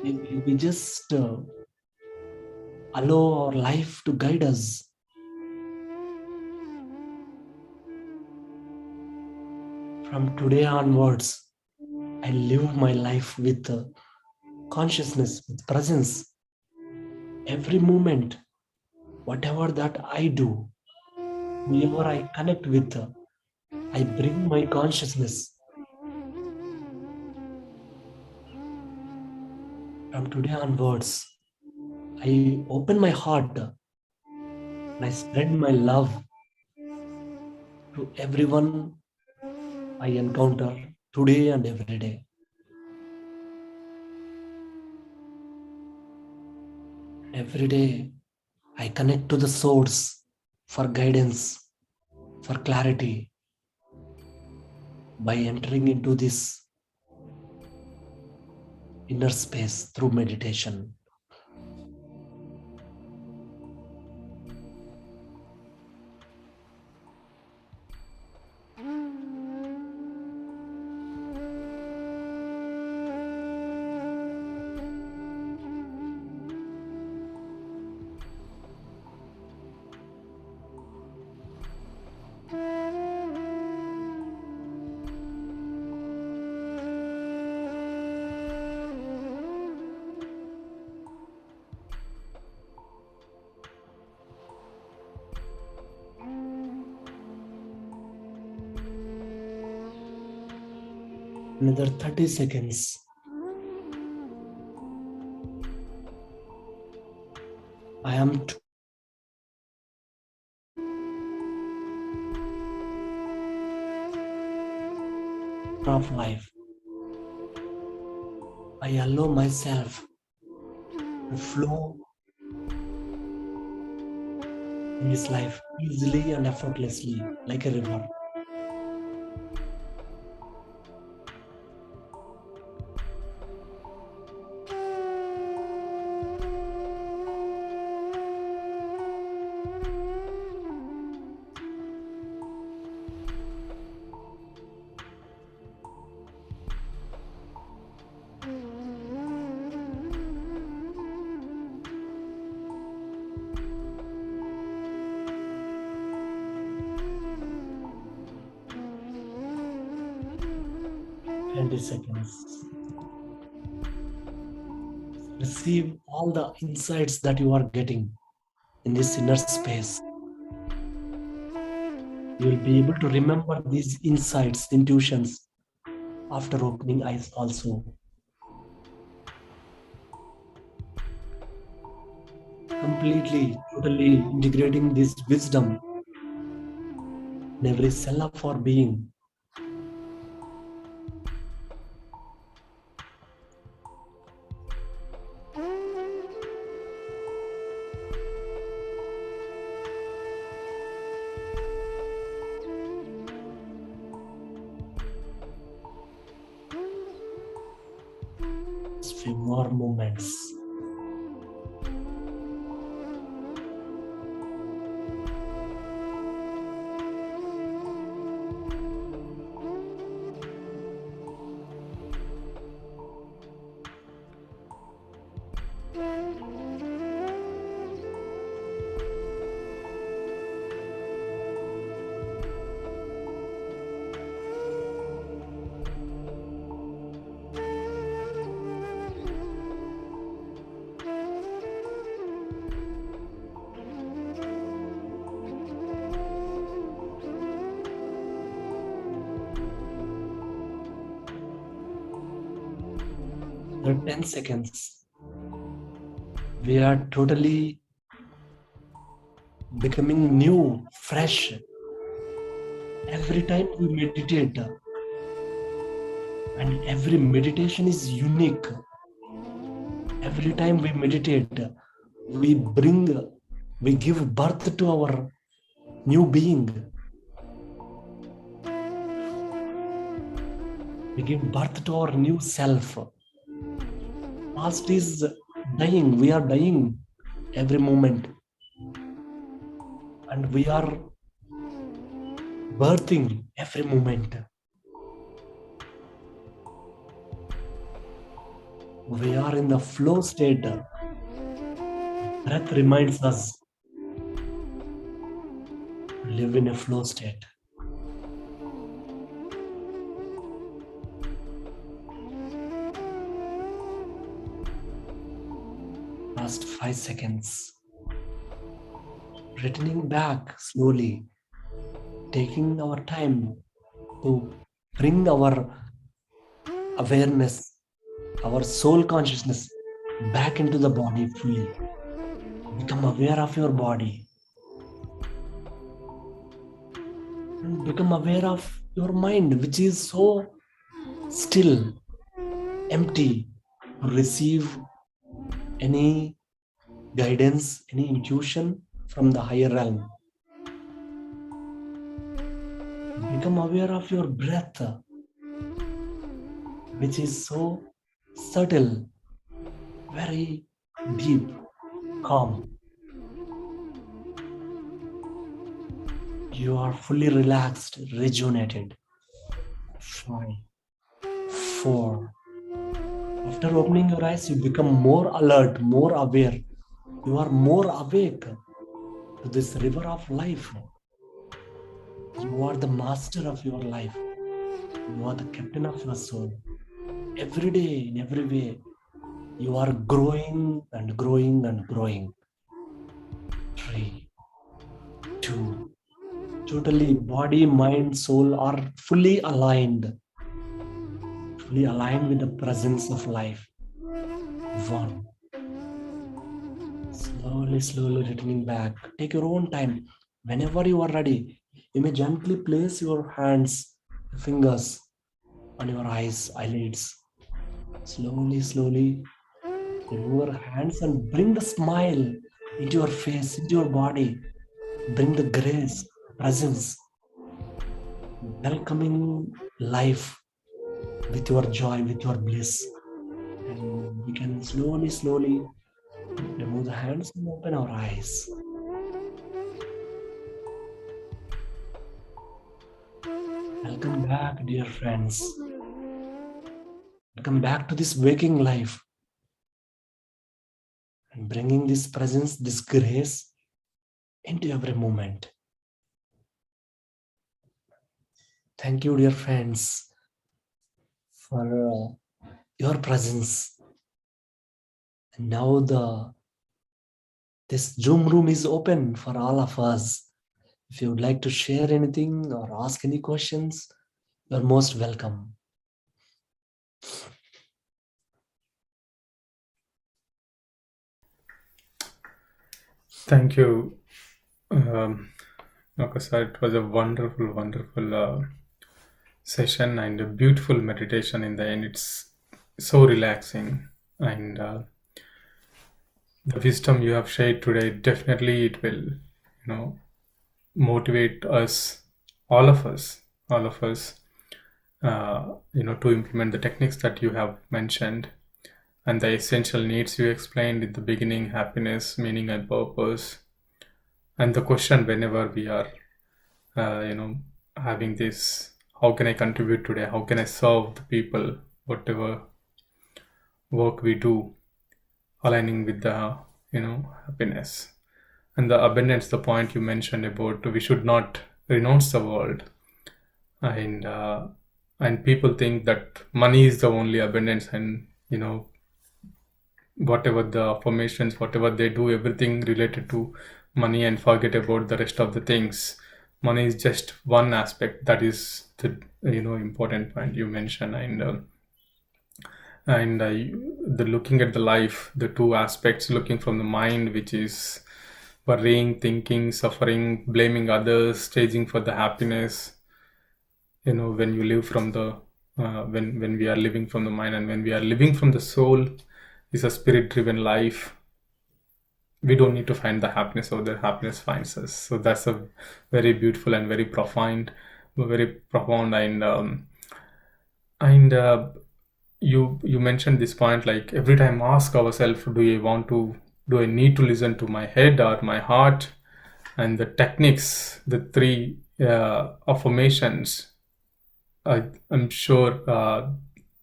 We just allow our life to guide us. From today onwards, I live my life with consciousness, with presence. Every moment, whatever that I do, whoever I connect with, I bring my consciousness. From today onwards, I open my heart and I spread my love to everyone I encounter today and every day. Every day, I connect to the source for guidance, for clarity by entering into this inner space through meditation. Another 30 seconds. I am of life. I allow myself to flow in this life easily and effortlessly, like a river. Seconds. Receive all the insights that you are getting in this inner space. You will be able to remember these insights, intuitions after opening eyes also. Completely, totally integrating this wisdom in every cell of our being. Just few more moments. The 10 seconds. We are totally becoming new, fresh. Every time we meditate, and every meditation is unique. Every time we meditate, we give birth to our new being. We give birth to our new self. Past is dying. We are dying every moment. And we are birthing every moment. We are in the flow state. Breath reminds us to live in a flow state. Last 5 seconds. Returning back slowly, taking our time to bring our awareness, our soul consciousness back into the body fully. Become aware of your body. And become aware of your mind, which is so still, empty to receive any guidance, any intuition from the higher realm. Become aware of your breath, which is so subtle, very deep, calm. You are fully relaxed, rejuvenated. 5, 4. After opening your eyes, you become more alert, more aware. You are more awake to this river of life. You are the master of your life. You are the captain of your soul. Every day, in every way, you are growing and growing and growing. 3, 2. Totally body, mind, soul are fully aligned. fully aligned with the presence of life. One. Slowly, slowly returning back. Take your own time. Whenever you are ready, you may gently place your hands, fingers on your eyes, eyelids. Slowly, slowly remove your hands and bring the smile into your face, into your body. Bring the grace, presence, welcoming life with your joy, with your bliss. And we can slowly, slowly remove the hands and open our eyes. Welcome back, dear friends. Welcome back to this waking life and bringing this presence, this grace into every moment. Thank you, dear friends, for your presence. And now this Zoom room is open for all of us. If you would like to share anything or ask any questions, you're most welcome. Thank you, Loka sir. It was a wonderful, wonderful session and a beautiful meditation in the end. It's so relaxing, and the wisdom you have shared today, definitely it will, motivate us, all of us, to implement the techniques that you have mentioned and the essential needs you explained in the beginning: happiness, meaning, and purpose. And the question whenever we are, having this, how can I contribute today? How can I serve the people? Whatever work we do, aligning with the, happiness and the abundance. The point you mentioned about we should not renounce the world, and people think that money is the only abundance, and whatever the affirmations, whatever they do, everything related to money, and forget about the rest of the things. Money is just one aspect. That is the important point you mentioned. And the looking at the life, the two aspects: looking from the mind, which is worrying, thinking, suffering, blaming others, staging for the happiness. When you live from the when we are living from the mind, and when we are living from the soul, is a spirit driven life. We don't need to find the happiness, or the happiness finds us. So that's a very beautiful and very profound, and you mentioned this point, like every time ask ourselves, do I need to listen to my head or my heart? And the techniques, the three affirmations, I'm sure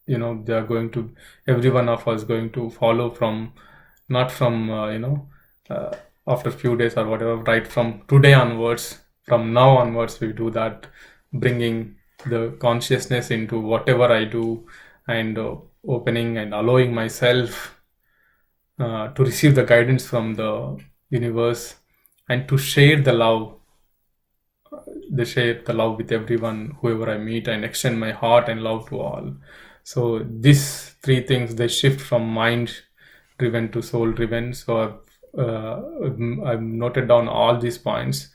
they are going to, every one of us going to follow from, not from after a few days or whatever, right from today onwards, from now onwards, we do that, bringing the consciousness into whatever I do, and opening and allowing myself to receive the guidance from the universe, and to share the love with everyone, whoever I meet, and extend my heart and love to all. So these three things, they shift from mind driven to soul driven. So I've noted down all these points.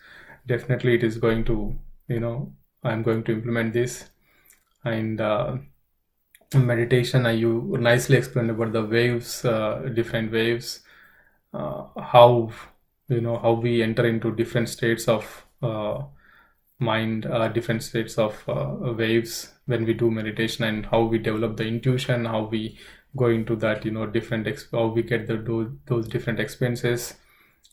Definitely it is going to, I'm going to implement this. And meditation, you nicely explained about the waves, different waves, how we enter into different states of mind, different states of waves when we do meditation, and how we develop the intuition, how we go into that, how we get those different experiences,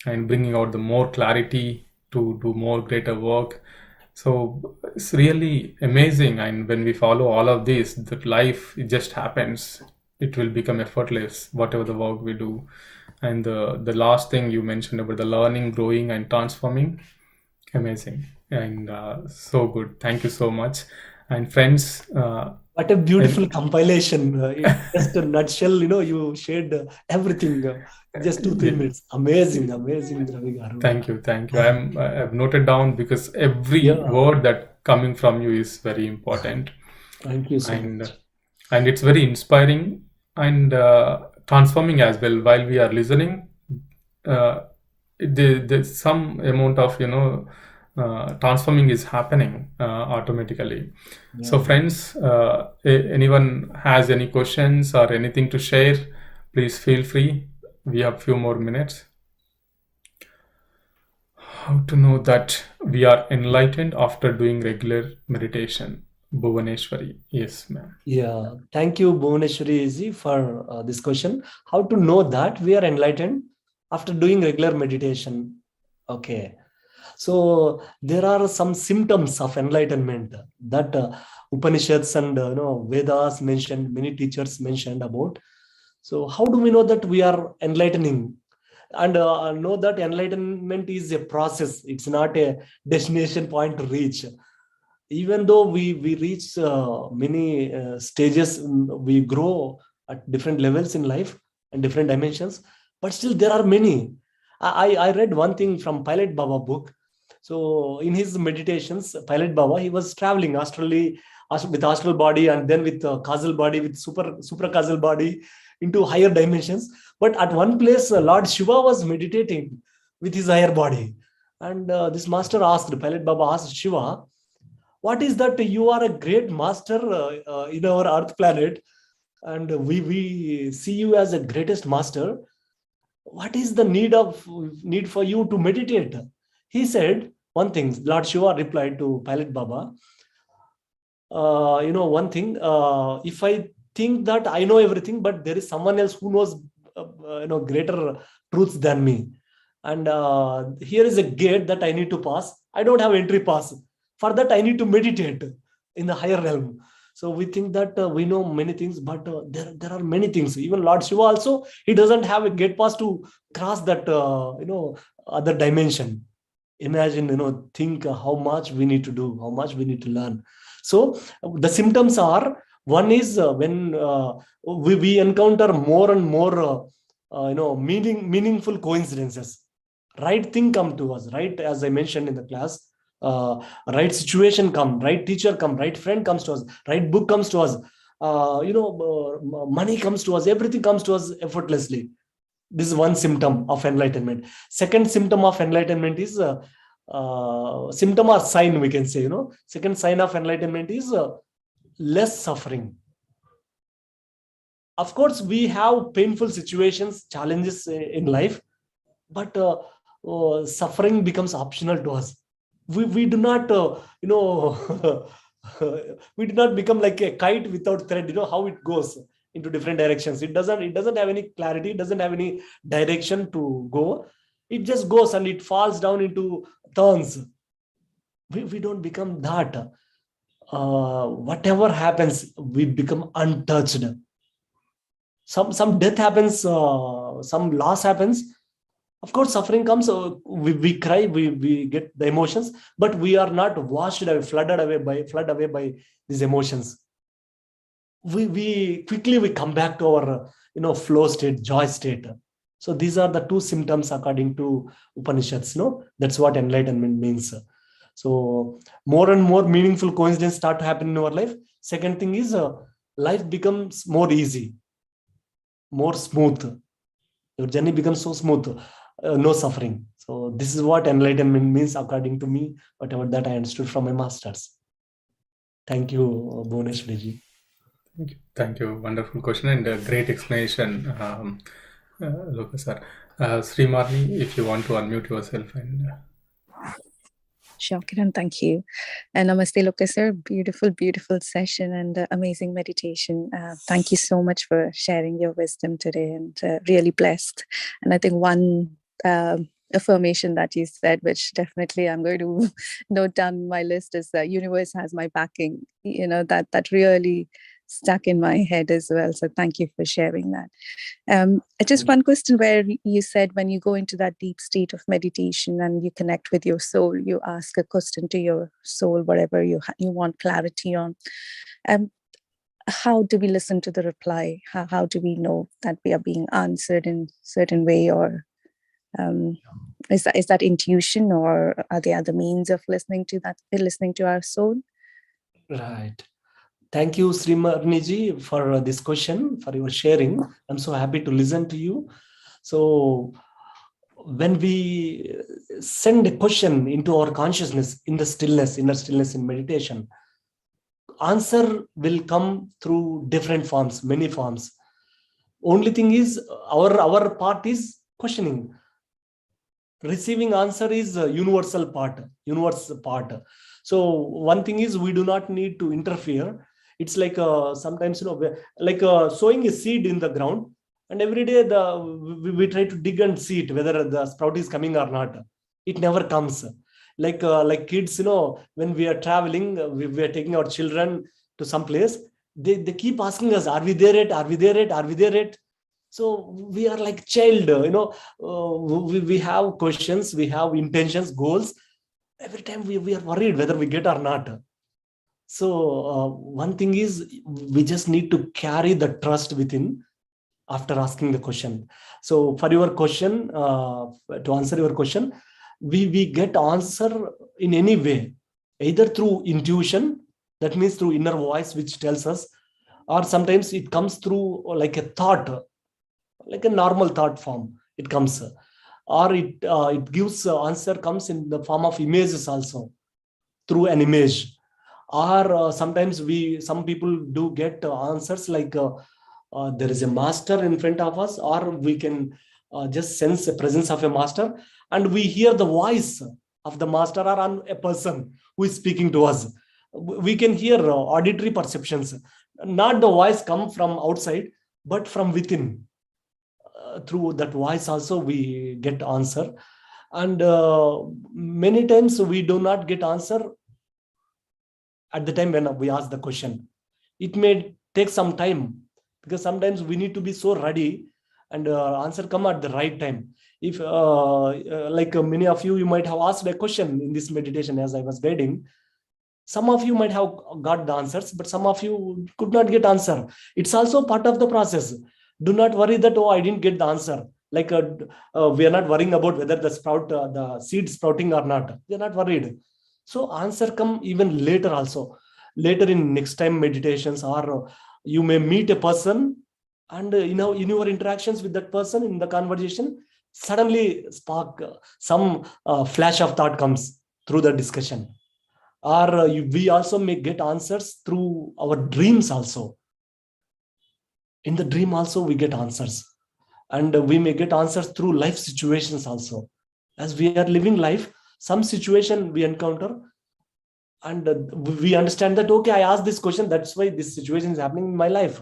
and bringing out the more clarity to do more greater work. So it's really amazing. And when we follow all of this, that life, it just happens. It will become effortless, whatever the work we do. And the last thing you mentioned about the learning, growing, and transforming, amazing. And so good. Thank you so much. And friends, what a beautiful compilation. In just a nutshell, you shared everything. Just 2-3 minutes. Amazing, Ravi Garu. Thank you. I've noted down, because every word that coming from you is very important. Thank you so much. and it's very inspiring and transforming as well. While we are listening, uh, there's some amount of transforming is happening automatically. So Yeah. friends, anyone has any questions or anything to share, please feel free. We have few more minutes. How to know that we are enlightened after doing regular meditation? Bhuvaneshwari. Yes, ma'am. Yeah. Thank you, Bhuvaneshwari ji, for this question. How to know that we are enlightened after doing regular meditation? Okay. So there are some symptoms of enlightenment that Upanishads and Vedas mentioned, many teachers mentioned about. So how do we know that we are enlightening? And know that enlightenment is a process. It's not a destination point to reach. Even though we reach many stages, we grow at different levels in life and different dimensions, but still there are many. I read one thing from Pilot Baba book. So in his meditations, Pilot Baba, he was traveling astrally, with astral body, and then with causal body, with super causal body, into higher dimensions. But at one place, Lord Shiva was meditating with his higher body, and this master asked, Pilot Baba asked Shiva, what is that? You are a great master in our earth planet, and we see you as the greatest master. What is the need for you to meditate? He said one thing. Lord Shiva replied to Pilot Baba, one thing, if I think that I know everything, but there is someone else who knows greater truths than me, and here is a gate that I need to pass. I don't have entry pass. For that I need to meditate in the higher realm. So we think that we know many things, but there are many things. Even Lord Shiva also, he doesn't have a gate pass to cross that other dimension. Imagine, think how much we need to do, how much we need to learn. So the symptoms are, one is when we encounter more and more meaningful coincidences. Right thing come to us, right, as I mentioned in the class. uh, right situation come, right teacher come, right friend comes to us, right book comes to us, money comes to us, everything comes to us effortlessly. This is one symptom of enlightenment. Second symptom of enlightenment is symptom or sign, we can say. Second sign of enlightenment is less suffering. Of course, we have painful situations, challenges in life, but suffering becomes optional to us. We do not, we do not become like a kite without thread. You know how it goes into different directions. It doesn't have any clarity. It doesn't have any direction to go. It just goes and it falls down into turns. We don't become that. Whatever happens, we become untouched. Some death happens, some loss happens. Of course, suffering comes. We cry, we get the emotions, but we are not washed away, flooded away by these emotions. We quickly we come back to our flow state, joy state. So these are the two symptoms according to Upanishads. That's what enlightenment means. So more and more meaningful coincidences start to happen in our life. Second thing is, life becomes more easy, more smooth. Your journey becomes so smooth, no suffering. So this is what enlightenment means according to me, whatever that I understood from my masters. Thank you, Bhuvaneshwari ji. Thank you. Thank you. Wonderful question and a great explanation, Loka sir. Srimarni, if you want to unmute yourself and. Sure, Kiran, thank you. And Namaste, Loka sir. Beautiful, beautiful session and amazing meditation. Thank you so much for sharing your wisdom today, and really blessed. And I think one affirmation that you said, which definitely I'm going to note down my list, is the universe has my backing. That really stuck in my head as well. So thank you for sharing that. Just one question, where you said when you go into that deep state of meditation and you connect with your soul, you ask a question to your soul, whatever you want clarity on. How do we listen to the reply? How do we know that we are being answered in certain way, or is that intuition, or are there other means of listening to our soul? Right. Thank you, Srimarniji, for this question, for your sharing. I'm so happy to listen to you. So when we send a question into our consciousness in the stillness, inner stillness in meditation, answer will come through different forms, many forms. Only thing is our part is questioning. Receiving answer is a universal part. So one thing is we do not need to interfere. It's like sometimes, like sowing a seed in the ground, and every day we try to dig and see it whether the sprout is coming or not. It never comes. Like kids, when we are traveling, we are taking our children to some place, they keep asking us, are we there yet, are we there yet, are we there yet? So we are like child, we have questions, we have intentions, goals. Every time we are worried whether we get or not. So one thing is we just need to carry the trust within after asking the question. So for your question, to answer your question, we get answer in any way, either through intuition, that means through inner voice which tells us, or sometimes it comes through like a thought, like a normal thought form. It comes, or it gives answer comes in the form of images also, through an image. Or sometimes some people do get answers like there is a master in front of us, or we can just sense the presence of a master, and we hear the voice of the master or on a person who is speaking to us. We can hear auditory perceptions, not the voice come from outside but from within. Through that voice also we get answer, and many times we do not get answer at the time when we ask the question. It may take some time, because sometimes we need to be so ready, and answer come at the right time. If like many of you might have asked a question in this meditation as I was guiding, some of you might have got the answers, but some of you could not get answer. It's also part of the process. Do not worry that, oh, I didn't get the answer. Like we are not worrying about whether the seed sprouting or not. We are not worried. So answer come even later also. Later in next time meditations, or you may meet a person, and in your interactions with that person in the conversation, suddenly spark some flash of thought comes through the discussion. Or we also may get answers through our dreams also. In the dream also we get answers, and we may get answers through life situations also. As we are living life, some situation we encounter, and we understand that, okay, I asked this question, that's why this situation is happening in my life.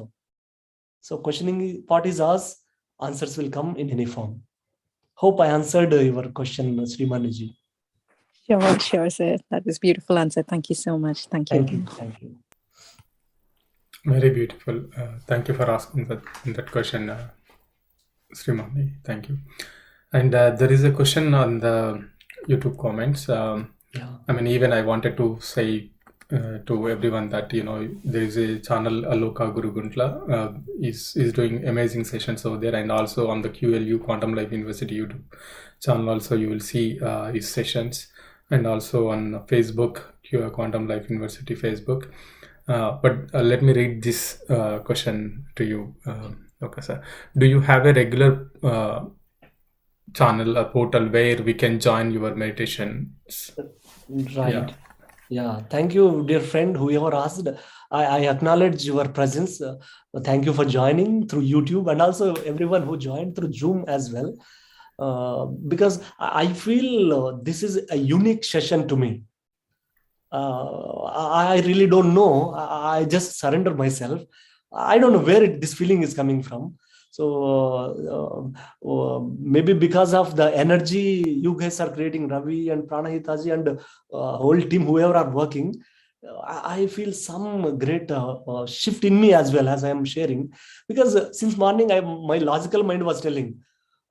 So questioning part is ours. Answers will come in any form. Hope I answered your question, Srimaniji. Sure, sir. That was beautiful answer. Thank you so much. Thank you. Thank you. Very beautiful. Thank you for asking that question, Srimani. Thank you. And there is a question on the YouTube comments. I mean, even I wanted to say to everyone that there is a channel, Loka Guruguntla, is doing amazing sessions over there, and also on the QLU Quantum Life University YouTube channel also you will see his sessions, and also on Facebook, Quantum Life University Facebook. But let me read this question to you, okay, sir. Do you have a regular channel, a portal where we can join your meditations? Right. Yeah. Thank you, dear friend, whoever asked. I acknowledge your presence. Thank you for joining through YouTube, and also everyone who joined through Zoom as well. Because I feel this is a unique session to me. I really don't know. I just surrender myself. I don't know where this feeling is coming from. So maybe because of the energy you guys are creating, Ravi and Pranahitaji and whole team, whoever are working, I feel some great shift in me as well as I am sharing. Because since morning, my logical mind was telling,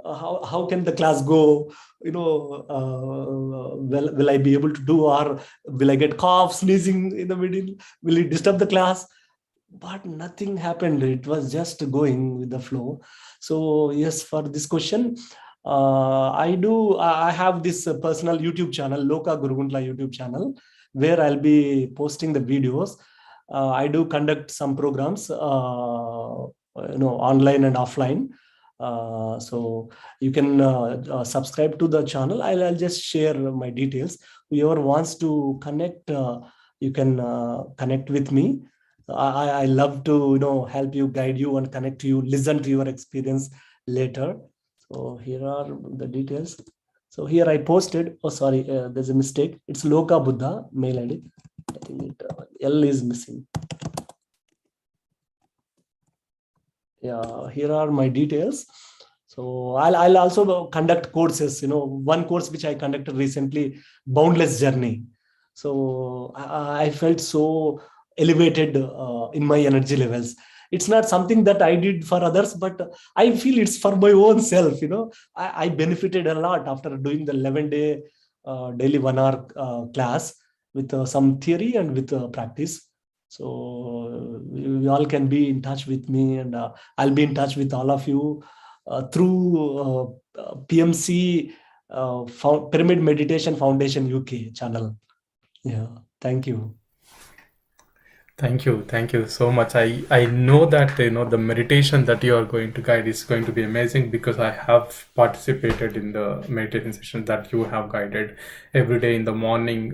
how can the class go? Will I be able to do, or will I get cough, sneezing in the middle? Will it disturb the class? But nothing happened. It was just going with the flow. So yes, for this question, I have this personal YouTube channel, Loka Guruguntla YouTube channel, where I'll be posting the videos. I do conduct some programs, online and offline. So you can subscribe to the channel. I'll just share my details. Whoever wants to connect, you can connect with me. I love to help you, guide you, and connect you, listen to your experience later. So here are the details. So here I posted. Oh, sorry, there's a mistake. It's Loka Buddha mail ID. I think L is missing. Yeah, here are my details. So I'll also conduct courses. One course which I conducted recently, Boundless Journey. So I felt so elevated in my energy levels. It's not something that I did for others, but I feel it's for my own self. I benefited a lot after doing the 11-day daily 1 hour class with some theory and with practice. So we all can be in touch with me, and I'll be in touch with all of you through PMC Pyramid Meditation Foundation UK channel. Yeah, thank you. Thank you so much. I know that the meditation that you are going to guide is going to be amazing, because I have participated in the meditation session that you have guided every day in the morning,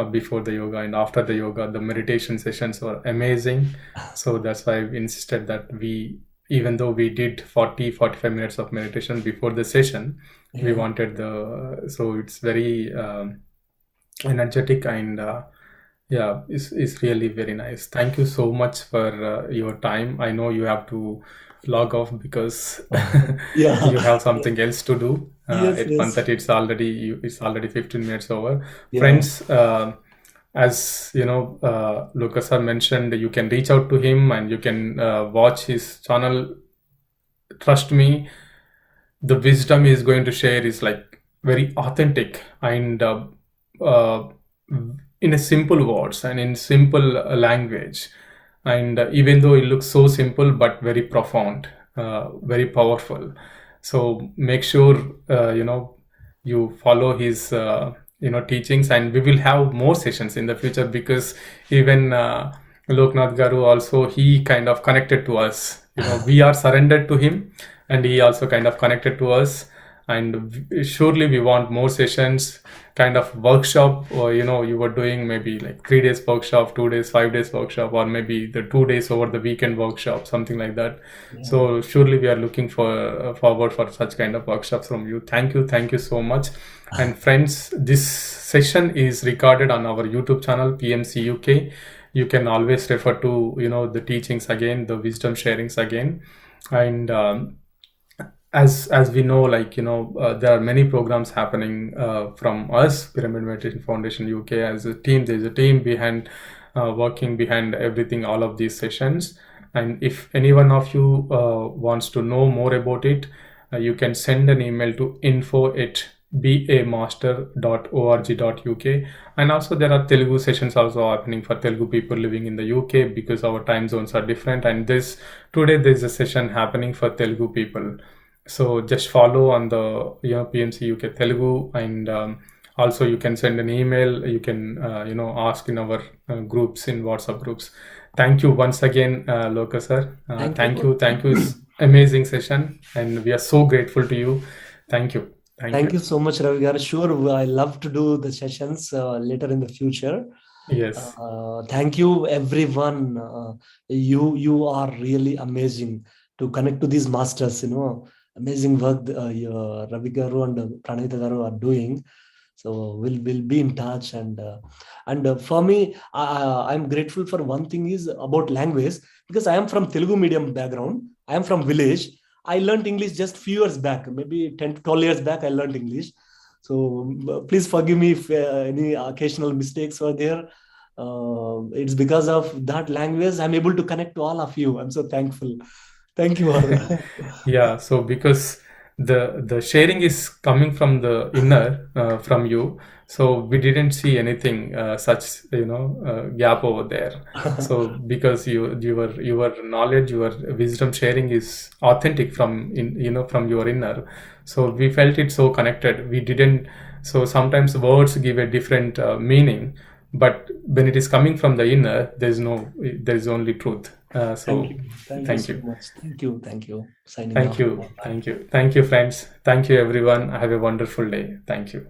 before the yoga and after the yoga. The meditation sessions were amazing. So that's why I've insisted that even though we did 40-45 minutes of meditation before the session, we wanted so it's very energetic, and it's really very nice. Thank you so much for your time. I know you have to log off because you have something else to do. At 1:30 it's already 15 minutes over. Friends, as you know, Loka sir mentioned, you can reach out to him and you can watch his channel. Trust me, the wisdom he is going to share is like very authentic, and in a simple words and in simple language. And even though it looks so simple, but very profound, very powerful. So make sure you follow his teachings, and we will have more sessions in the future, because even Loknath Garu also, he kind of connected to us. We are surrendered to him, and he also kind of connected to us. And surely we want more sessions, kind of workshop, or you were doing maybe like 3 days workshop, 2 days, 5 days workshop, or maybe the 2 days over the weekend workshop, something like that. So surely we are looking forward for such kind of workshops from you. Thank you so much. And friends, this session is recorded on our YouTube channel, PMC UK. You can always refer to the teachings again, the wisdom sharings again. And as we know, there are many programs happening from us, Pyramid Meditation Foundation UK, as a team. There's a team behind working behind everything, all of these sessions. And if any one of you wants to know more about it, you can send an email to info@bamaster.org.uk. And also there are Telugu sessions also happening for Telugu people living in the UK, because our time zones are different. And today there's a session happening for Telugu people. So just follow on the PMC UK Telugu, and also you can send an email. You can ask in our groups, in WhatsApp groups. Thank you once again, Loka sir. Thank you. It's amazing session, and we are so grateful to you. Thank you. Thank you so much, Ravi Garu. Sure, I love to do the sessions later in the future. Yes. Thank you, everyone. You are really amazing to connect to these masters. Amazing work Ravi Garu and Pranita Garu are doing. So we'll be in touch. And for me, I'm grateful for one thing is about language, because I am from Telugu medium background. I am from village. I learned English just few years back, maybe 10 to 12 years back. I learned English. So please forgive me if any occasional mistakes were there. It's because of that language I'm able to connect to all of you. I'm so thankful. Thank you all. Yeah, so because the sharing is coming from the inner, from you, so we didn't see anything such gap over there. So because your knowledge, your wisdom sharing is authentic from your inner, so we felt it so connected. We didn't. So sometimes words give a different meaning, but when it is coming from the inner, there is only truth. So Thank you. Thank you thank so you. much. Thank you. Thank you. Signing Thank off. you. Thank you. Thank you, friends. Thank you, everyone. Have a wonderful day. Thank you.